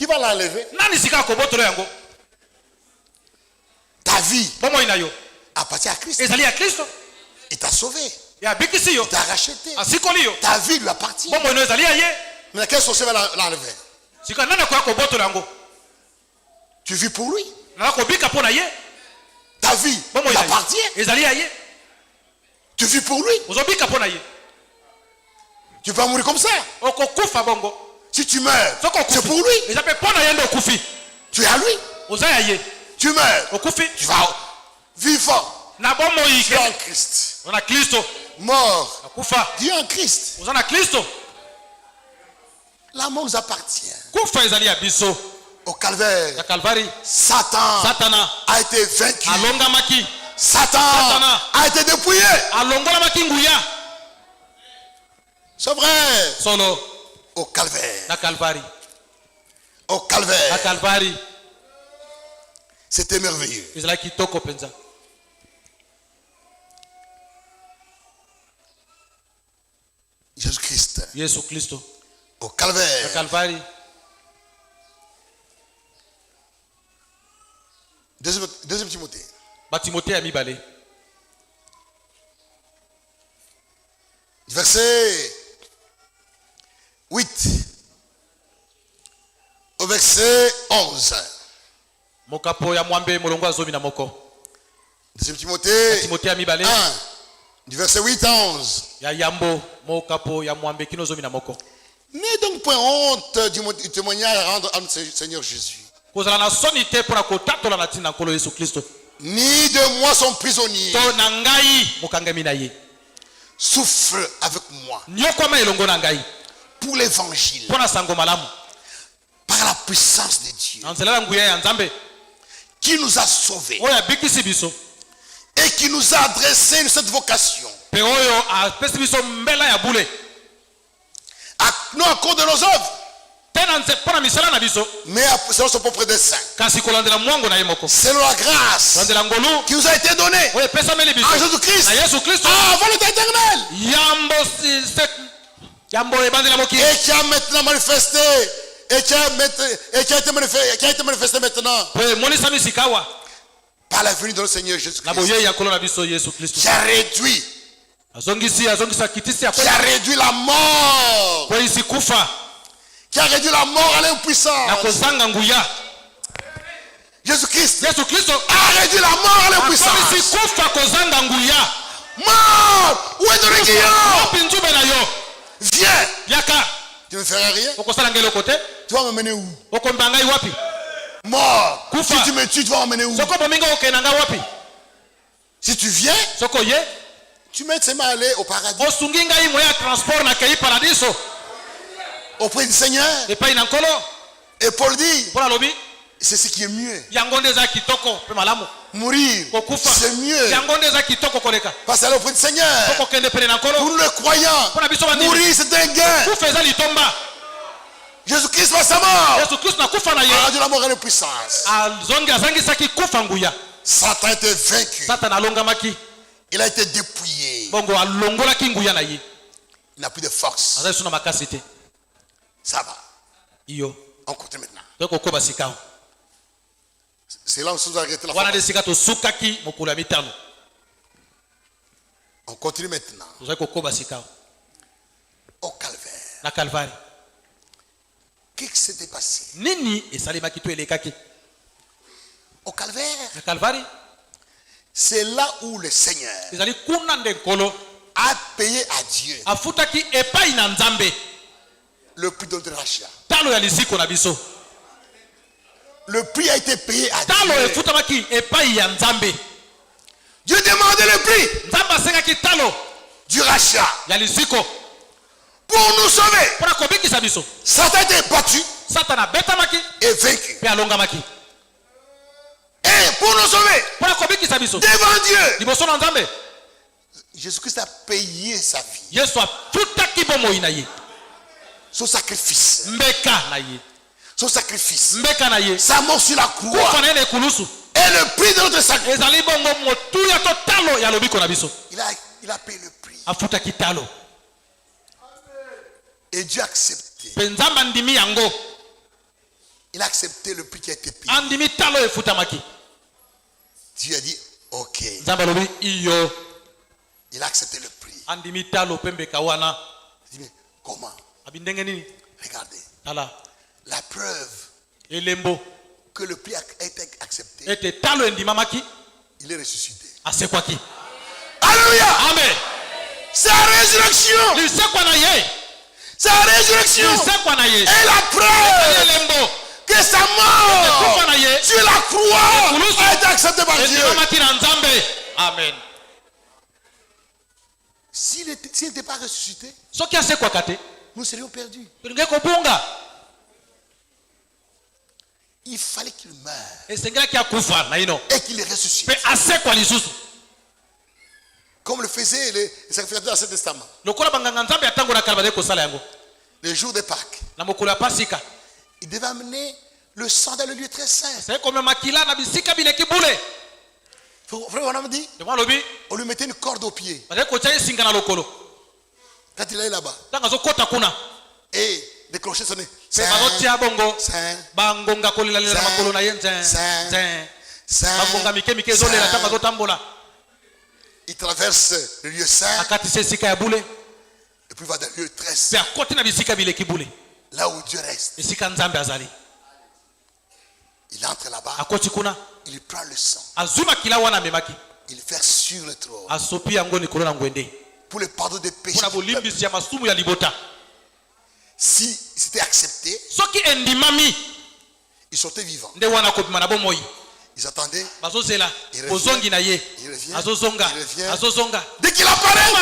va l'enlever? Ta vie appartient à Christ. Il t'a sauvé. Il t'a racheté. Ta vie lui appartient. Mais quel sorcier va l'enlever? Tu vis pour lui. Ta vie lui appartient. Tu vis pour lui. Tu vas mourir comme ça. Si tu meurs, c'est pour lui. Tu es à lui. Tu meurs. Tu vas vivant. Tu es en Christ. Mort. Dieu en Christ. La mort nous appartient. Au calvaire, Satan a été vaincu. Satan a été dépouillé. C'est vrai. Au calvaire. Au calvaire. C'était merveilleux. Jésus-Christ. Au calvaire. Deuxième Timothée. Verset 8 au verset 11. Deuxième Timothée 1 du verset 8 à 11. N'ayez donc point honte du témoignage à rendre à notre Seigneur Jésus. Ni de moi son prisonnier. Souffle avec moi pour l'évangile. Par la puissance de Dieu. Qui nous a sauvés. Et qui nous a adressé cette vocation. Non à cause de nos œuvres. Mais selon son propre dessein. Selon la grâce qui nous a été donnée en Jésus-Christ avant l'éternel. Et qui a maintenant manifesté et qui a été manifesté maintenant par la venue de notre Seigneur Jésus-Christ, qui a réduit la mort, qui a réduit la mort à l'impuissance. Jésus-Christ a réduit la mort à l'impuissance. Mort, où est ton aiguillon? Viens. Tu ne feras rien. Tu vas m'emmener où? Mort. Si tu me tues, tu vas m'emmener où? Si tu viens, tu m'aides seulement à aller au paradis. Auprès du Seigneur. Et Paul dit, c'est ce qui est mieux. Mourir, c'est mieux. Parce qu'aller auprès du Seigneur, pour nous les croyants, mourir c'est un gain. Jésus-Christ va sa mort. Il a de la mort et de puissance. Satan a été vaincu. Il a été dépouillé. Il n'a plus de force. Ça va. On continue maintenant. C'est là où nous arrêtons la fois. On continue maintenant. Au Calvaire. Qu'est-ce qui s'était passé? Au Calvaire, c'est là où le Seigneur a payé à Dieu le prix de notre rachat. Le prix a été payé à Dieu. Dieu demandait le prix du rachat pour nous sauver. Satan a été battu et vaincu. Et pour nous sauver devant Dieu, Jésus-Christ a payé sa vie. Son sacrifice. Son sacrifice. Sa mort sur la croix. Et le prix de notre sacrifice. Il a payé le prix. Et Dieu a accepté. Il a accepté le prix qui a été payé. Dieu a dit ok. Il a accepté le prix. Il dit mais comment? Regardez. La preuve que le prix a été accepté. Il est ressuscité. Alléluia. Amen. C'est la résurrection. C'est la résurrection. Et la preuve que sa mort sur la croix a été acceptée par Dieu. Amen. S'il n'était pas ressuscité, nous serions perdus. Il fallait qu'il meure et qu'il ressuscite. Comme le faisaient les sacrificateurs de l'Ancien Testament. Le jour de Pâques, il devait amener le sang dans le lieu très saint. Frère, on a dit, on lui mettait une corde au pied. Quand il allait là-bas, et des clochers sonnaient. Saint, Saint, Saint, il traverse le lieu saint. Et puis il va dans le lieu très saint. Là où Dieu reste. Il entre là-bas. Il prend le sang. Il verse sur le trône. Pour le pardon des péchés. Si c'était accepté, ils sortaient vivants. Ils attendaient. Il revient. Dès qu'il apparaît,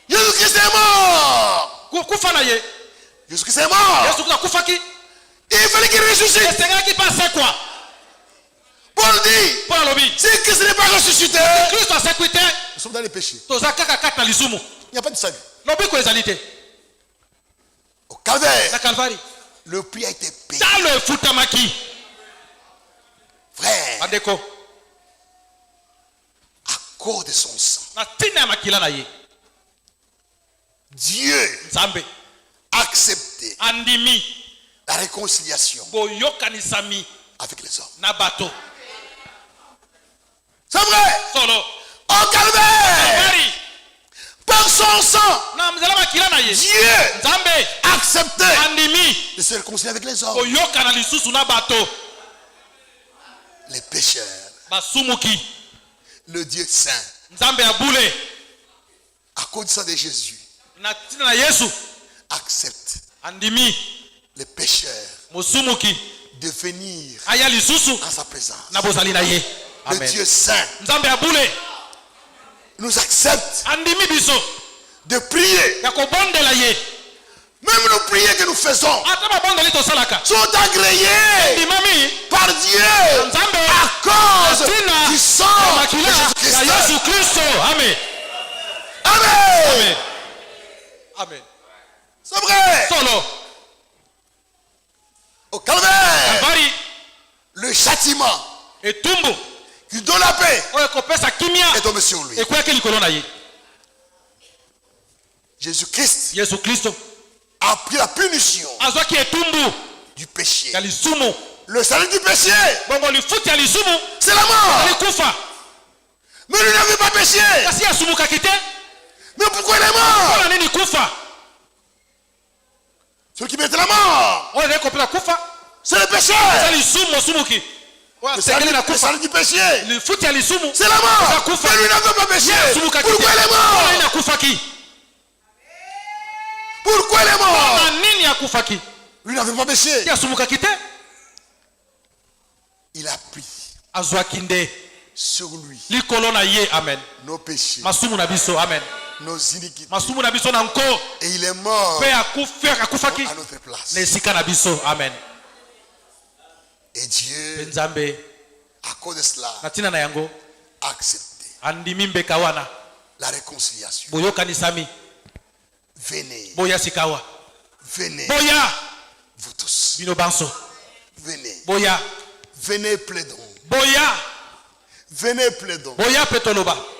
Jésus-Christ est mort. Jésus-Christ est mort. Il fallait qu'il ressuscite. Paul dit, si Christ n'est pas ressuscité, nous sommes dans les péchés. Il n'y a pas de salut. Au Calvaire, le prix a été payé. Frère, à cause de son sang, Dieu a accepté la réconciliation avec les hommes. C'est vrai. Au calvaire, par son sang, Dieu a accepté de se réconcilier avec les hommes. Les pécheurs, le Dieu saint, à cause du sang de Jésus, accepte les pécheurs de venir en sa présence. Le Dieu saint nous accepte de prier. Même nos prières que nous faisons sont agréées par Dieu à cause du sang de Jésus-Christ. Amen. Amen. Amen. C'est vrai. Au calvaire, le châtiment qui donne la paix est tombé sur lui. Jésus-Christ a pris la punition du péché. Le salut du péché, c'est la mort. Mais lui n'avait pas péché. Mais pourquoi il est mort? Celui qui mérite la mort, c'est le péché. Le salut du péché, c'est la mort. Mais lui n'avait pas péché. Pourquoi il est mort? Pourquoi il est mort? Lui n'avait pas péché. Il a pris sur lui nos péchés, nos iniquités. Et il est mort à notre place. Amen. Et Dieu, à cause de cela, a accepté la réconciliation. Venez. Venez. Vous tous. Venez. Venez plaidons. Venez plaidons.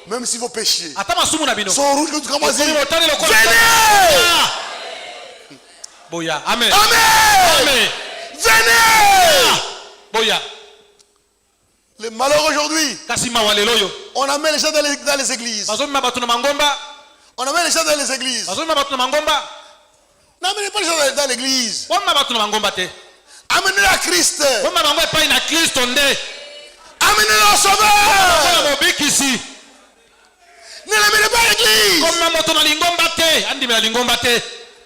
Même si vos péchés sont rouges comme du venez. Amen. Amen. Venez. Le malheur aujourd'hui, on amène les gens dans les églises. On amène les gens dans les églises. N'amenez pas les gens dans l'église. Amenez-les à Christ. Amenez-les au Sauveur. Ne l'amenez pas à l'église.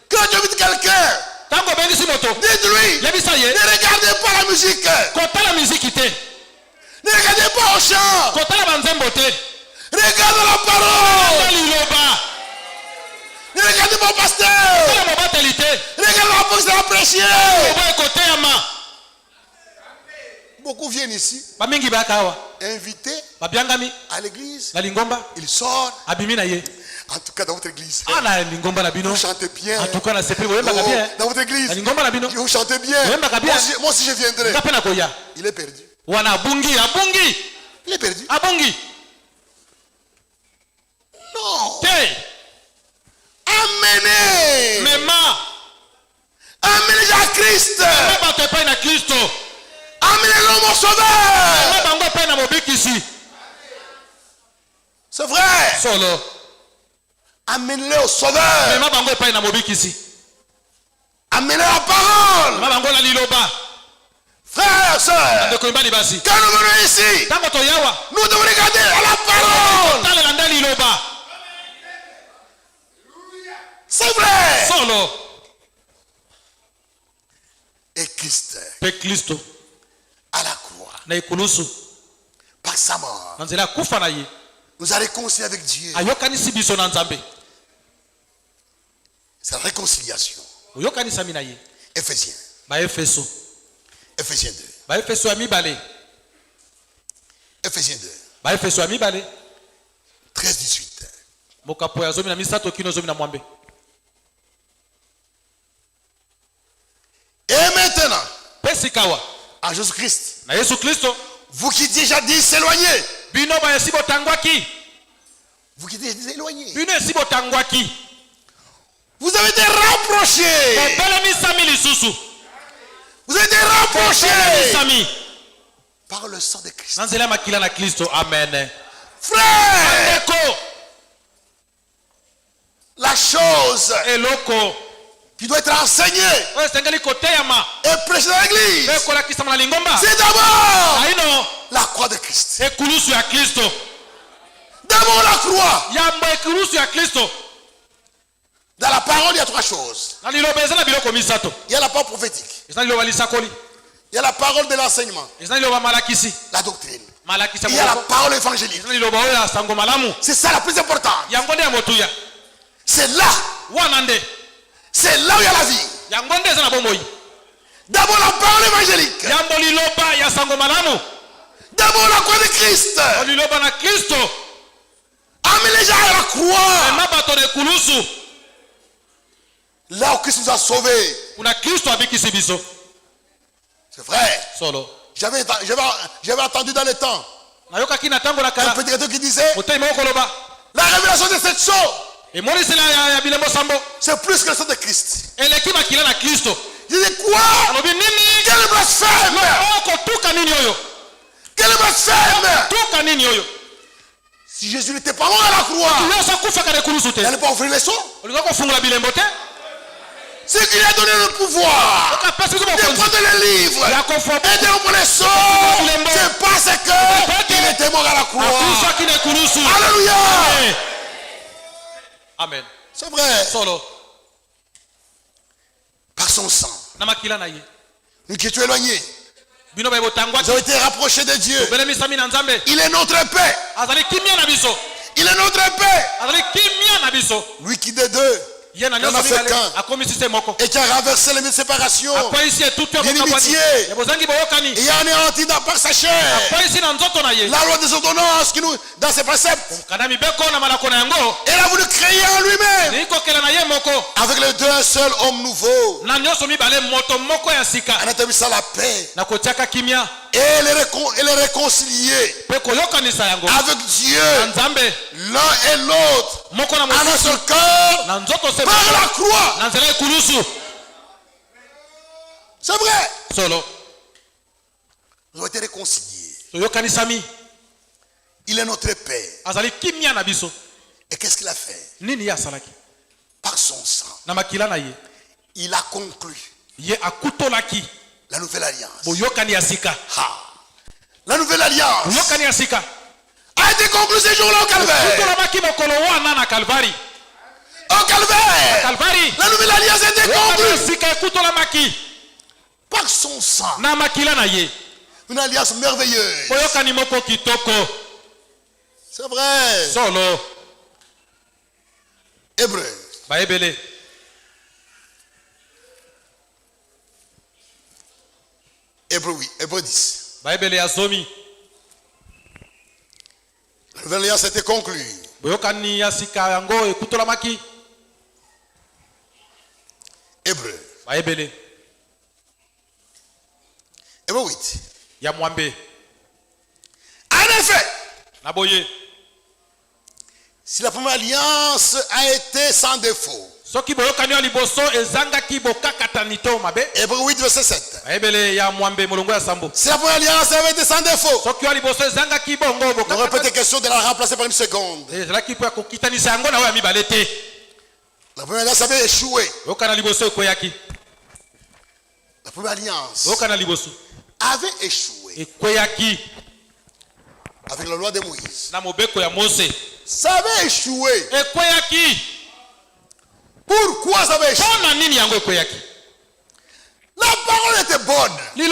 Quand tu invites quelqu'un, dites-lui, ne regardez pas la musique. Ne regardez pas au chant. Regardez la parole. Ne regardez pas au pasteur. Regardez la pasteur à prêcher. Beaucoup viennent ici, invités à l'église. Ils sortent. En tout cas, dans votre église, vous chantez bien. Dans votre église, vous chantez bien. Moi aussi, je viendrai. Il est perdu. Il est perdu. Non. Amenez. Amenez à Christ. Amenez l'homme au Sauveur. C'est vrai. Amenez-le au Sauveur. Amenez la parole. Frères, sœurs, quand nous venons ici, nous devons regarder à la parole. C'est vrai. Et Christ, à la croix, par sa mort, nous a réconciliés avec Dieu. C'est la réconciliation. Éphésiens. Éphésiens 2. Éphésiens 2. 13-18. Et maintenant, à Jésus-Christ, vous qui déjà dit s'éloigner, vous qui déjà dit éloigner, avez été rapprochés. Vous avez été rapprochés par le sang de Christ. Amen. Frère, la chose qui doit être enseignée et prêchée dans l'église, c'est d'abord la croix de Christ. D'abord la croix. Dans la parole, il y a trois choses. Il y a la parole prophétique. Il y a la parole de l'enseignement. La doctrine. Il y a la parole évangélique. C'est ça la plus importante. C'est là. C'est là où il y a la vie. D'abord la parole évangélique. D'abord la croix de Christ. Amenez les gens à la croix. Là où Christ nous a sauvés. C'est vrai. J'avais entendu dans le temps un prédicateur qui disait la révélation de cette chose, c'est plus que le sang de Christ. Il dit quoi? Quel blasphème! Quel blasphème! Si Jésus n'était pas mort à la croix, il n'allait pas offrir les sceaux. C'est qu'il a donné le pouvoir de prendre les livres et de rompre les sceaux. C'est parce qu'il était mort à la croix. Alléluia. Amen. C'est vrai. Par son sang, nous qui étions éloignés, nous avons été rapprochés de Dieu. Il est notre paix. Il est notre paix. Lui qui des deux en a fait qu'un et qui a renversé les mille séparations, l'inimitié, et a anéanti par sa chair la loi des ordonnances qui nous, dans ses préceptes. Et il a voulu créer en lui-même avec les deux un seul homme nouveau, en établissant la paix et les réconcilier avec Dieu, l'un et l'autre, en un seul cœur, par la croix. C'est vrai. Nous avons été réconciliés. Il est notre Père. Et qu'est-ce qu'il a fait? Par son sang, il a conclu la nouvelle alliance. La nouvelle alliance a été conclue ce jour-là au Calvaire. Au Calvaire, la nouvelle alliance a été conclue par son sang. Une alliance merveilleuse. C'est vrai. Hébreu. Hébreu 10. La nouvelle alliance a été conclue. Hébreu. Hébreu 8. En effet, si la première alliance a été sans défaut. Hébreu 8 verset 7. Si la première alliance avait été sans défaut, ne répétez question de la remplacer par une seconde. La première alliance avait échoué. La première alliance avait échoué avec la loi de Moïse. Ça avait échoué. Pourquoi ça avait échoué? La parole était bonne. La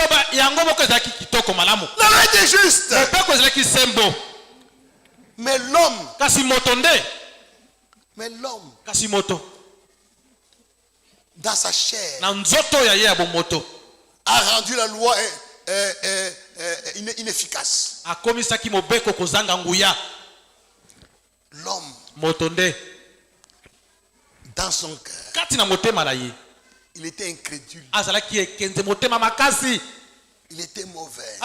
loi était juste. Mais l'homme, dans sa chair, a rendu la loi inefficace. L'homme, dans son cœur, il était incrédule. Il était mauvais.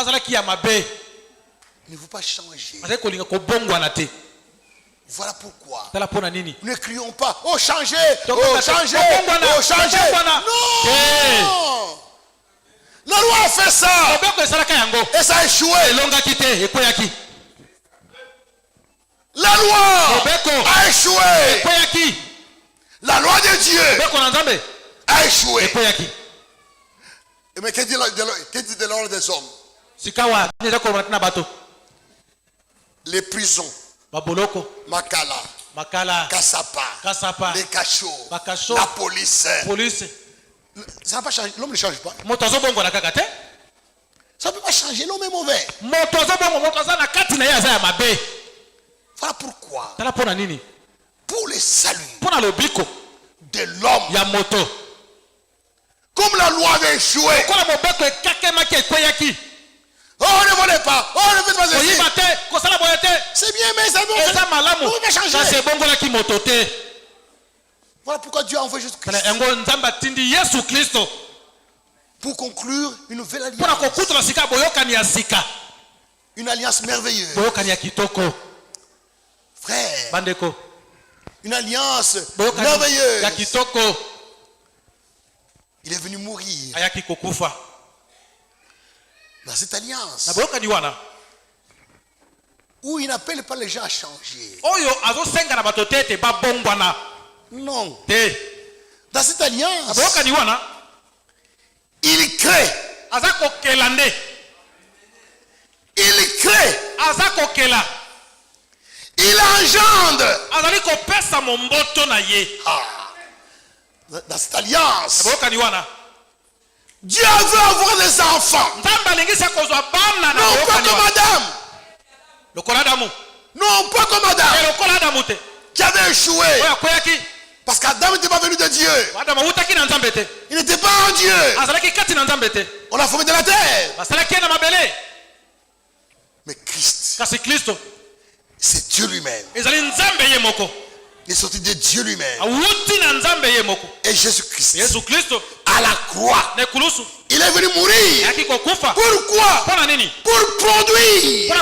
Il ne veut pas changer. Voilà pourquoi. Ne crions pas, oh changez, oh changez, oh changez. Non. La loi a fait ça. Et ça a échoué. La loi a échoué. La loi de Dieu a échoué. Mais qu'est-ce dit de l'ordre des hommes? Les prisons. Makala, Kassapa, les cachots, la police. Ça n'a pas changé. L'homme ne change pas. Ça ne peut pas changer. L'homme est mauvais. Voilà pourquoi. Pour le salut de l'homme. Comme la loi avait échoué. Oh, ne volez pas. Oh, ne faites pas ceci. C'est bien, mais ça va changer. Voilà pourquoi Dieu a envoyé Jésus-Christ. Pour conclure une nouvelle alliance. Une alliance merveilleuse. Frère. Une alliance merveilleuse. Il est venu mourir. Dans cette alliance. Où il n'appelle pas les gens à changer. Non. Dans cette alliance, il crée. Il crée. Il engendre. Dans cette alliance, Dieu veut avoir des enfants. Non pas comme Adam. Non pas comme Adam. Qui avait échoué. Parce qu'Adam n'était pas venu de Dieu. Il n'était pas en Dieu. On l'a formé de la terre. Mais Christ, c'est Dieu lui-même. Il est sorti de Dieu lui-même. Et Jésus-Christ, à la croix, il est venu mourir. Pourquoi? Pour produire.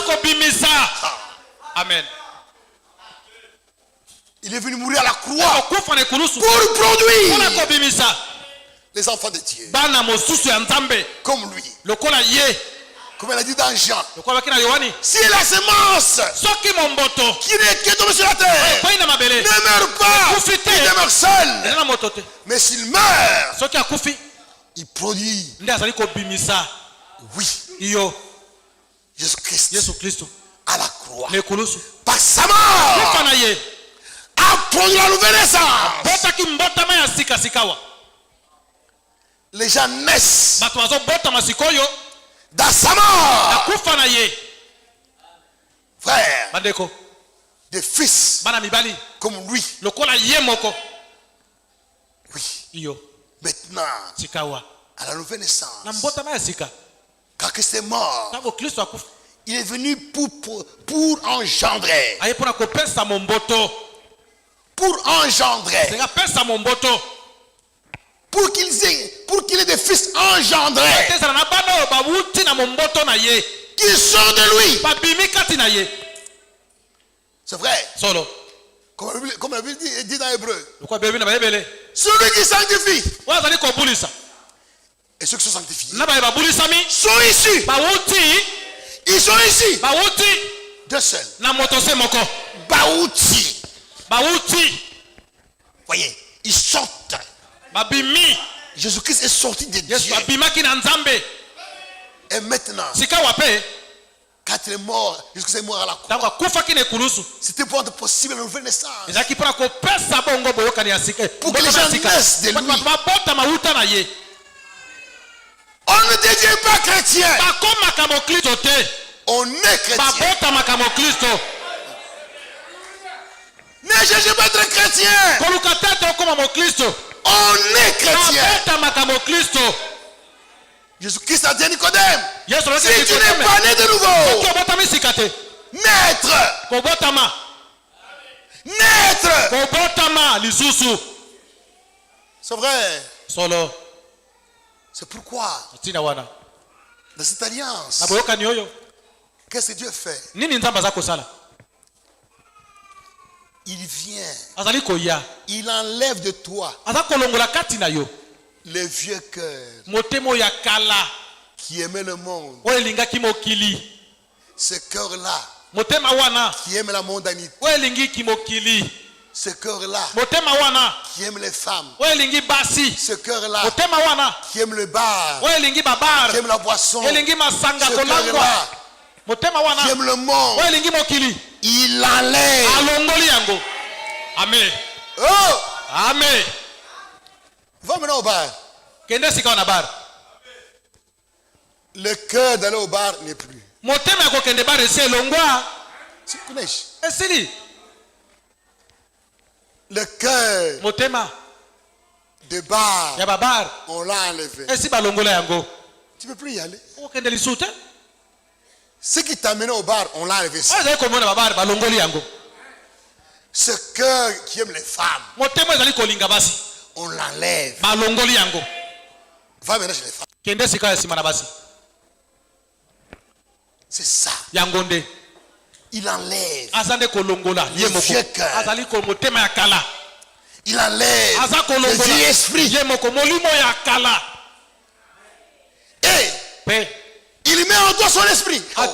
Amen. Il est venu mourir à la croix pour produire les enfants de Dieu comme lui. Comme elle a dit dans Jean, si la semence qui est tombée sur la terre ne meurt pas, il demeure seul. Mais s'il meurt, il produit. Oui. Jésus-Christ à la croix, par sa mort, a produit la nouvelle naissance. Les gens naissent dans sa mort. Frère, des fils comme lui. Oui. Maintenant, à la nouvelle naissance, quand Christ est mort, il est venu pour engendrer. Pour engendrer. Pour qu'il ait des fils engendrés. Qui sont de lui. C'est vrai. Comme la Bible dit dans Hébreu. Celui qui sanctifie. Et ceux qui sont sanctifiés sont issus. Ils sont ici. Deux seuls. Voyez, ils sortent. Jésus-Christ est sorti de Dieu. Et maintenant, quand il est mort, Jésus-Christ est mort à la croix. C'était pour rendre possible la nouvelle naissance. Pour que les gens naissent de lui. On ne devient pas chrétien. On est chrétien. Ne cherchez pas être chrétien. On est chrétien. Jésus-Christ a dit à Nicodème, si tu n'es pas né de nouveau, naître. C'est vrai. C'est pourquoi dans cette alliance, qu'est-ce que Dieu fait? il vient. Il enlève de toi les vieux cœurs qui aimaient le monde. Ce cœur-là qui aime la mondanité. Ce cœur-là qui aime les femmes. Ce cœur-là qui aime le bar, qui aime la boisson. Ce cœur-là qui aime le monde. Il enlève. Amen. Oh! Amen. Va maintenant au bar. Le cœur d'aller au bar n'est plus. Le cœur de bar, on l'a enlevé. Tu ne peux plus y aller. Ce qui t'a mené au bar, on l'a enlevé. Ce cœur qui aime les femmes, on l'enlève. Va maintenant chez les femmes. C'est ça. Il enlève les vieux cœurs. Il enlève les vieux esprits. Et il met en toi son esprit. Oh.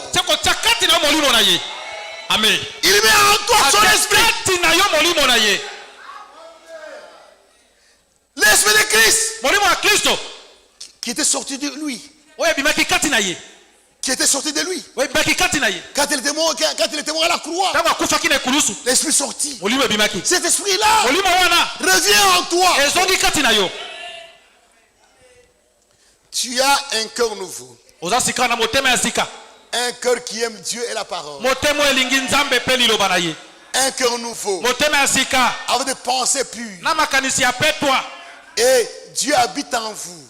Amen. Il met en toi son esprit. L'esprit de Christ qui était sorti de lui. Qui était sorti de lui. Quand il était mort à la croix, l'esprit sorti. Cet esprit-là revient en toi. Tu as un cœur nouveau. Un cœur qui aime Dieu et la parole. Un cœur nouveau. Avec des pensées pures. Et Dieu habite en vous.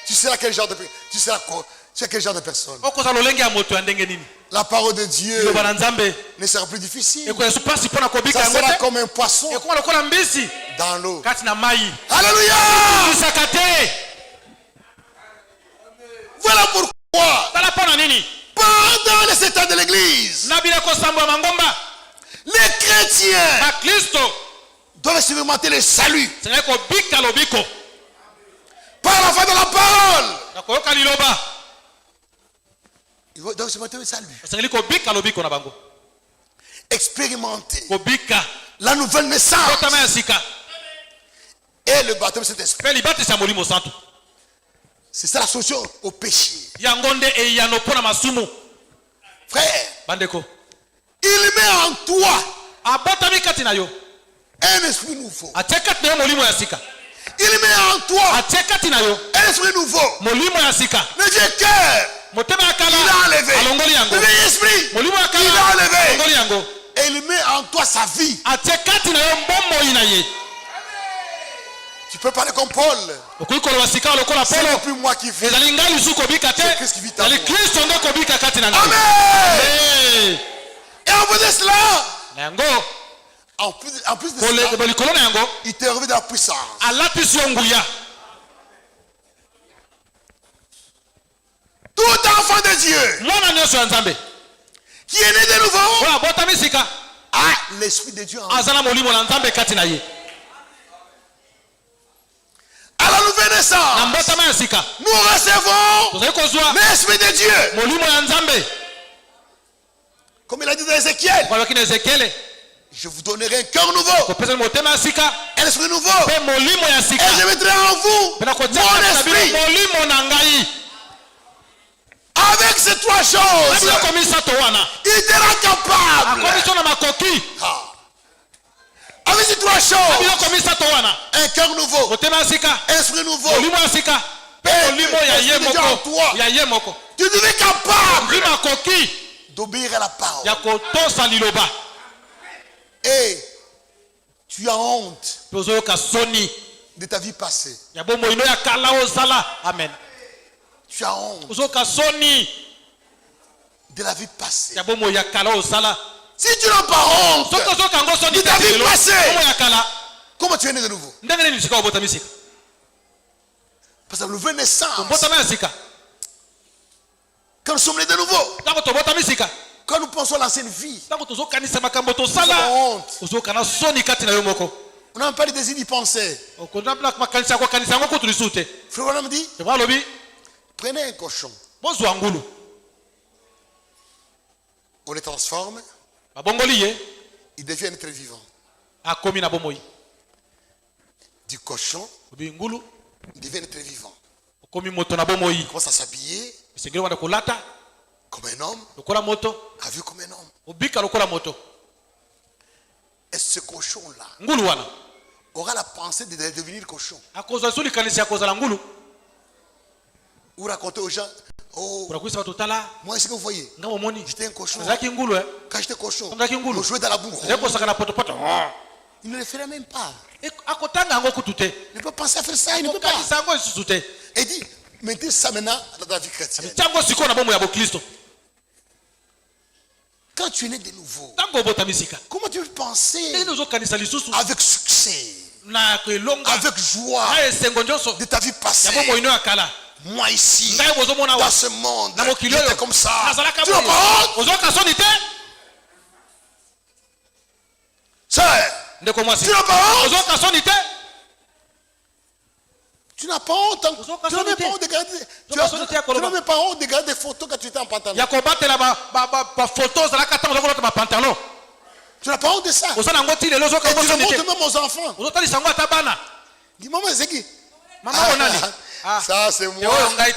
Tu seras quel genre de personne? La parole de Dieu ne sera plus difficile. Ça sera comme un poisson dans l'eau. Alléluia! Voilà pourquoi pendant les 7 ans de l'église, les chrétiens doivent expérimenter le salut par la foi de la parole. Ils doivent expérimenter le salut. Expérimenter la nouvelle naissance et le baptême de cet esprit. C'est ça la solution au péché. Frère, il met en toi un esprit nouveau. Il met en toi un esprit nouveau. Le vieux cœur, il a enlevé. Le vieil esprit, il a enlevé. Et il met en toi sa vie. Tu peux parler comme Paul. C'est non plus moi qui vis. C'est Christ qui vit en moi. Amen. Et en plus de cela, en plus de cela, il t'est revenu de la puissance. Tout enfant de Dieu qui est né de nouveau a l'esprit de Dieu en lui. À la nouvelle naissance, nous recevons l'esprit de Dieu. Comme il a dit dans Ézéchiel, je vous donnerai un cœur nouveau, un esprit nouveau, et je mettrai en vous mon esprit. Avec ces trois choses, il sera capable. Avec ces trois choses, un cœur nouveau, un esprit nouveau, tu deviens capable d'obéir à la parole. Et tu as honte de ta vie passée. Amen. Tu as honte de la vie passée. Si tu n'as pas honte de ta vie passée, comment tu es né de nouveau? Parce que la nouvelle naissance, quand nous sommes nés de nouveau, Quand nous pensons à l'ancienne vie, on nous avons honte. On n'a même pas le désir d'y penser. Frère me dit, prenez un cochon. On les transforme. Ils deviennent très vivants. Du cochon, ils deviennent très vivants. Ils commencent à s'habiller comme un homme, à vivre comme un homme. Et ce cochon-là aura la pensée de devenir cochon. Ou raconter aux gens, oh, moi, est-ce que vous voyez, j'étais un cochon. Quand j'étais cochon, on jouait dans la boue. Il ne le ferait même pas. Il ne peut pas penser à faire ça, il ne peut pas. Et dit, mettez ça maintenant dans la vie chrétienne. Quand tu es né de nouveau, comment tu peux penser avec succès, avec joie de ta vie passée? Moi ici, dans ce monde, j'étais comme ça. Tu n'as pas honte? Sœur, tu n'as pas honte? Tu n'as pas honte. Tu n'as même pas honte de garder. Tu n'as même pas honte de garder des photos quand tu étais en pantalon. Tu n'as pas honte de ça. Et tu le montres même aux enfants. Dis, maman, c'est qui? Ça, c'est moi.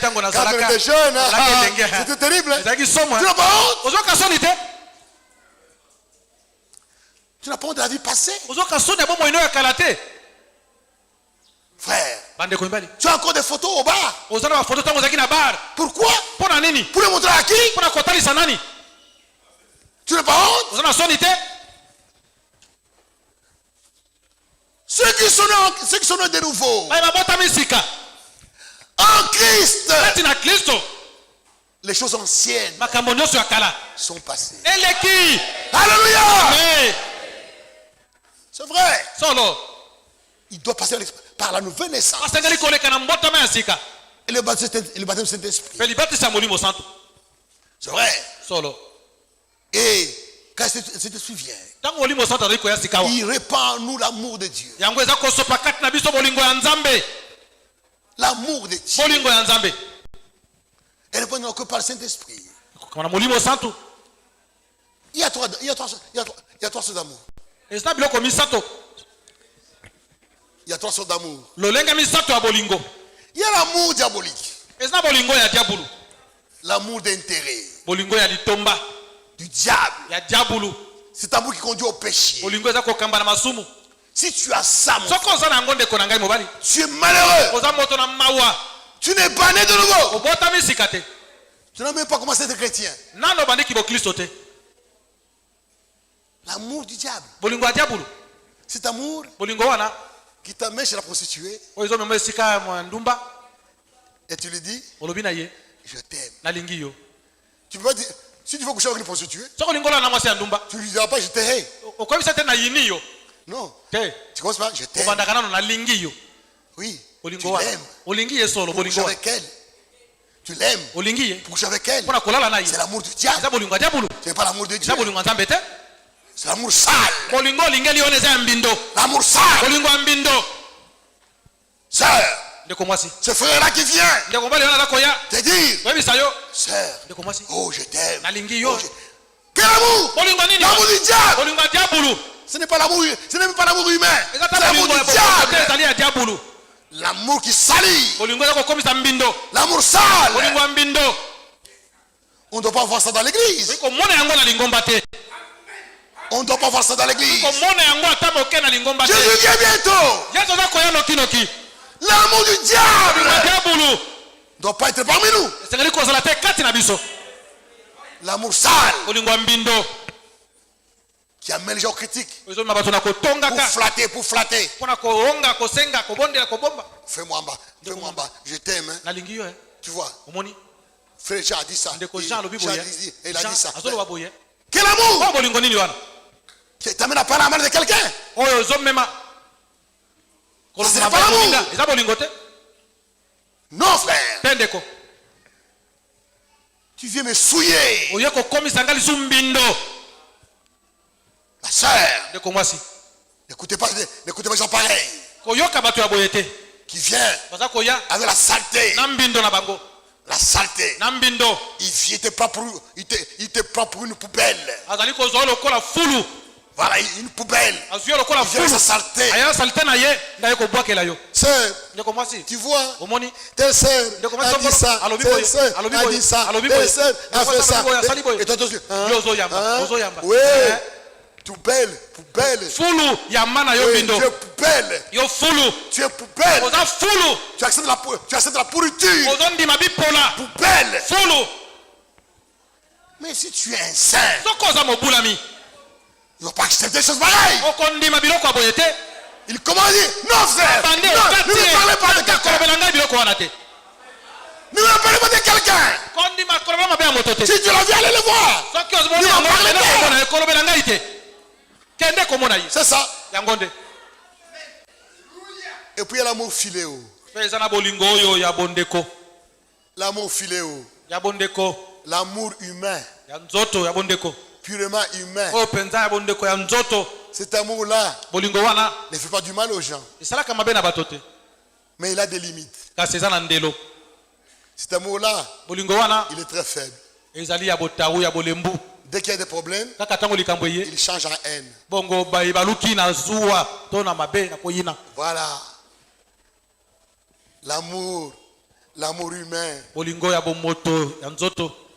Quand on était jeune, c'était terrible. Tu n'as pas honte? Tu n'as pas honte de la vie passée? Frère, tu as encore des photos au bar. Pourquoi? Pour les montrer à qui? Tu n'as pas honte? Ceux qui sont nés de nouveau en Christ, les choses anciennes sont passées. Alléluia! C'est vrai. Il doit passer par la nouvelle naissance. Et le baptême du Saint-Esprit. C'est vrai. Et quand Saint-Esprit vient, il répand en nous l'amour de Dieu. L'amour de Dieu. Et répond que par le Saint-Esprit. Il y a trois sortes d'amour. Il y a trois sortes d'amour. Il y a l'amour diabolique. L'amour d'intérêt. Du diable. C'est l'amour qui conduit au péché. Si tu as ça, tu es malheureux. Tu n'es pas né de nouveau. Tu n'as même pas commencé à être chrétien. L'amour du diable. Cet amour qui t'amène chez la prostituée. Et tu lui dis, je t'aime. Tu peux pas dire, si tu veux coucher avec une prostituée, tu lui diras pas je t'aime. Non. Tu commences pas, je t'aime. Oui. Tu l'aimes. Pour coucher avec elle. Tu l'aimes. Pour coucher avec elle. C'est l'amour du diable. Ce n'est pas l'amour de Dieu. C'est l'amour sale. L'amour sale. Sœur, ce frère-là qui vient te dire, sœur, oh je t'aime. Quel amour? L'amour du diable. Ce n'est pas l'amour, ce n'est même pas l'amour humain. C'est l'amour du diable. L'amour qui salit. L'amour sale. On ne doit pas voir ça dans l'église. On ne doit pas voir ça dans l'église. Jésus vient bientôt. L'amour du diable ne doit pas être parmi nous. L'amour sale qui amène les gens critiques pour flatter. Fais-moi en bas, je t'aime. Hein. Tu vois, frère Jean a dit ça. Il a dit ça. Quel amour qui t'amène à parler à mal de quelqu'un. C'est pas l'amour. Non frère. Tu viens me souiller. La sœur. N'écoutez pas les gens pareils. Qui vient avec la saleté. La saleté. Il te prend pour une poubelle. Voilà, une poubelle. Il vient avec sa saleté. Sœur, tu vois, telle sœur a dit ça, telle sœur a dit ça, telle sœur a fait ça. Et toi, tu dis, oui, poubelle. Fulu yamana yo bindo. Tu es poubelle. Yo fulu. Tu es poubelle. Oza fulu. Tu acceptes la pourriture. Ozondi mabipola. Poubelle. Fulu. Mais si tu es un saint, sokoza mobulami. Il ne va pas accepter des choses pareilles. Il commence à dire, non frère, ne me parlez pas de quelqu'un. Ne me parlez pas de quelqu'un. Si tu l'as vu, allez le voir. Ne me parlez pas. C'est ça. Et puis il y a l'amour filéo. L'amour filéo. L'amour humain. Purement humain. Cet amour-là ne fait pas du mal aux gens. Mais il a des limites. Cet amour-là, il est très faible. Dès qu'il y a des problèmes, il change en haine. Voilà. L'amour humain.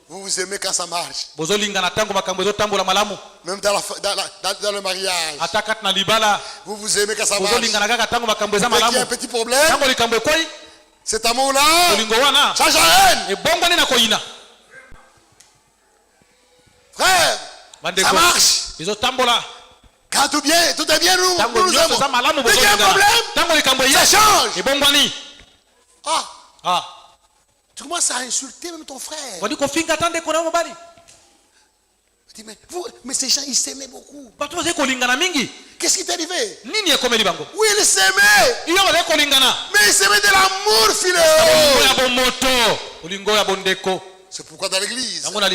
Vous vous aimez quand ça marche. Même dans le mariage. Vous vous aimez quand ça marche. Dès qu'il y a un petit problème, cet amour-là change en haine. Frère, ça marche. Quand tout est bien, nous nous aimons. Dès qu'il y a un problème, ça change. Tu commences à insulter même ton frère. Tu dis, mais ces gens, ils s'aimaient beaucoup. Qu'est-ce qui t'est arrivé? Oui, ils s'aimaient. Mais ils s'aimaient de l'amour filéo. C'est pourquoi dans l'église, on n'a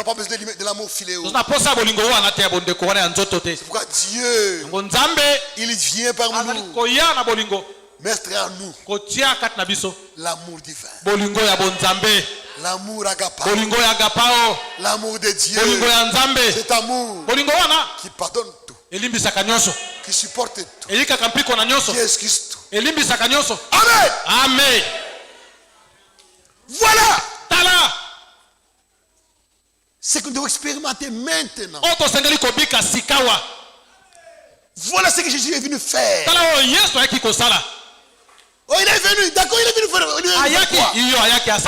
pas besoin de l'amour filéo. C'est pourquoi Dieu, il vient parmi nous. Mettre en nous l'amour divin, l'amour agapao, l'amour de Dieu, cet amour qui pardonne tout, qui supporte tout, qui excuse tout. Amen. Amen. Voilà ce que nous devons expérimenter maintenant. Voilà ce que Jésus est venu faire. Oh, il est venu, d'accord, il est venu faire.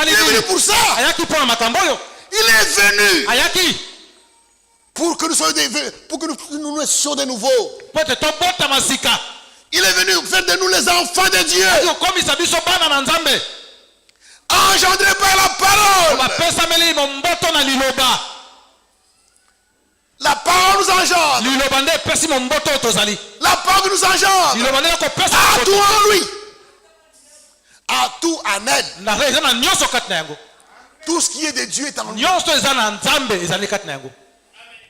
Il est venu pour ça. Il est venu pour que nous soyons nous naissions de nouveau. Il est venu faire de nous les enfants de Dieu. Engendrés par la parole. La parole nous engendre. La parole nous engendre. À tout en lui. À tout en elle. Tout ce qui est de Dieu est en lui.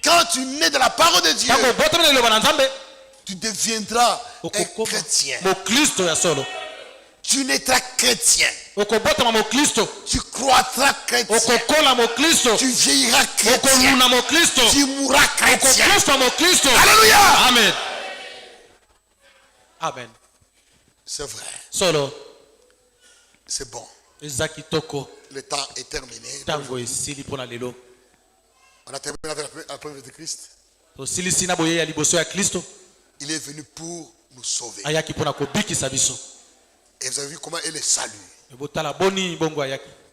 Quand tu nais de la parole de Dieu, tu deviendras un chrétien. Tu naîtras chrétien. Tu croîtras chrétien. Tu vieilliras chrétien. Tu mourras chrétien. Alléluia. Amen. Amen. C'est vrai. Solo. C'est bon. Le temps est terminé. On a terminé avec la preuve de Christ. Il est venu pour nous sauver. Et vous avez vu comment est le salut.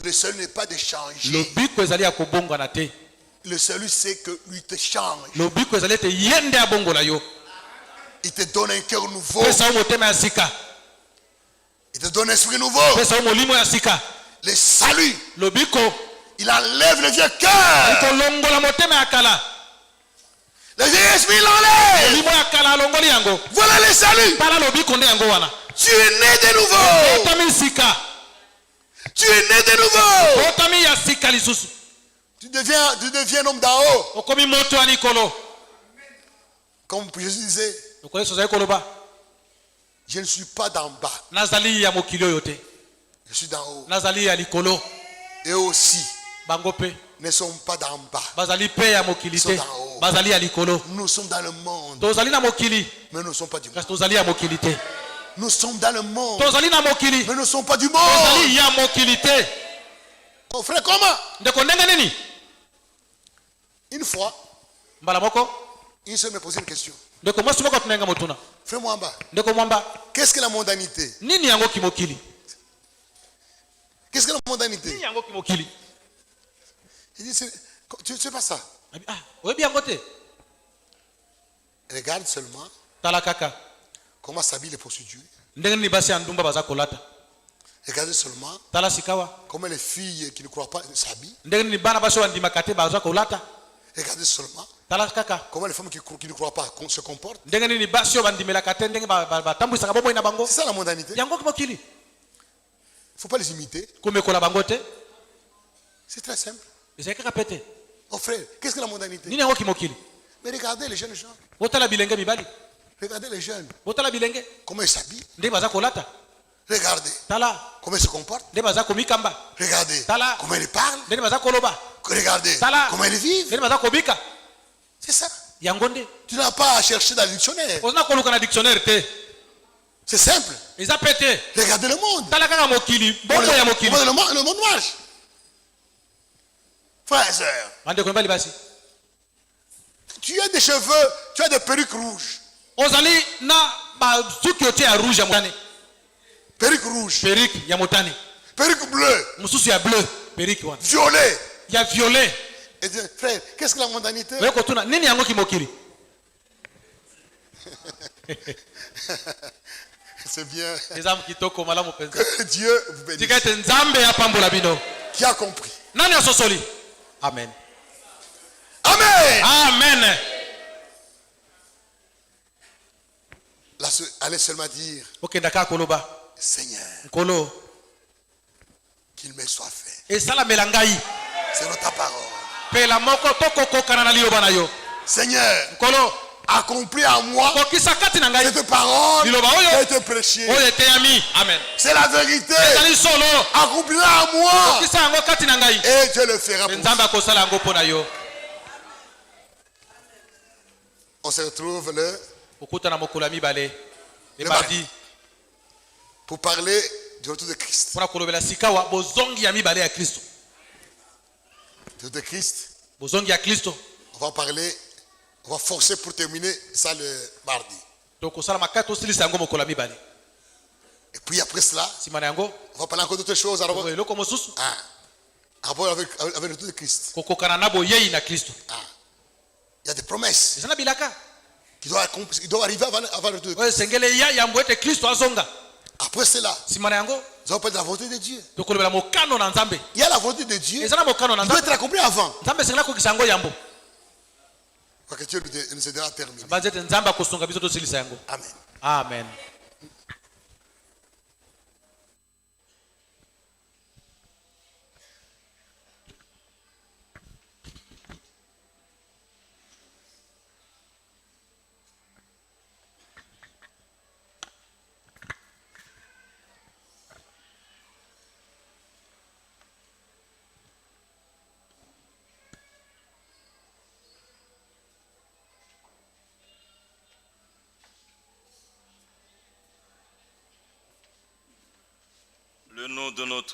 Le salut n'est pas de changer. Le salut c'est que lui te change. Il te donne un cœur nouveau. Il te donne un esprit nouveau. Le salut, il enlève le vieux cœur. Le vieux esprit l'enlève. Voilà le salut. Tu es né de nouveau. Tu es né de nouveau. Tu deviens un homme d'en haut. Comme Jésus disait, je ne suis pas d'en bas. Je suis d'en haut. Et aussi, ne sont pas d'en bas. Ils sont d'en haut. Nous sommes dans le monde. Mais nous ne sommes pas du monde. Nous sommes dans le monde. Mais nous ne sommes pas du monde. Oh frère, comment? Une fois, il se me posait une question. Frère Mwamba, qu'est-ce que la mondanité? Qu'est-ce que la mondanité? Il dit, tu ne sais pas ça. Regarde seulement comment s'habillent les prostituées. Regardez seulement comment les filles qui ne croient pas s'habillent. Regardez seulement comment les femmes qui ne croient pas se comportent. C'est ça la mondanité. Il ne faut pas les imiter. C'est très simple. Oh frère, qu'est-ce que la mondanité? Mais regardez les jeunes gens. Regardez les jeunes. Comment ils s'habillent. Regardez comment ils se comportent. Regardez comment ils parlent. Regardez comment ils vivent. C'est ça. Tu n'as pas à chercher dans le dictionnaire. C'est simple. Regardez le monde. Le monde marche. Frères et sœurs, tu as des cheveux, tu as des perruques rouges. Perruque rouge. Perruque bleue. Violet. Et dit, frère, qu'est-ce que la mondanité? C'est bien. Que Dieu vous bénisse. Qui a compris? Amen. Amen. Amen. Allez seulement dire, Seigneur, qu'il me soit fait. C'est notre parole. Seigneur, accomplis en moi cette parole qui a été prêchée. C'est la vérité. Accomplis-la en moi et Dieu le fera pour vous. On se retrouve le mardi pour parler du retour de Christ. De Christ. On va parler, on va forcer pour terminer ça le mardi. Et puis après cela, on va parler encore d'autres choses. Rapport avec le retour de Christ. Il y a des promesses qui doivent arriver avant le retour de Christ. Après cela, nous allons parler de la volonté de Dieu. Il y a la volonté de Dieu qui doit être accomplie avant. Que Dieu nous aidera à terminer. Amen. Amen. Le nom de notre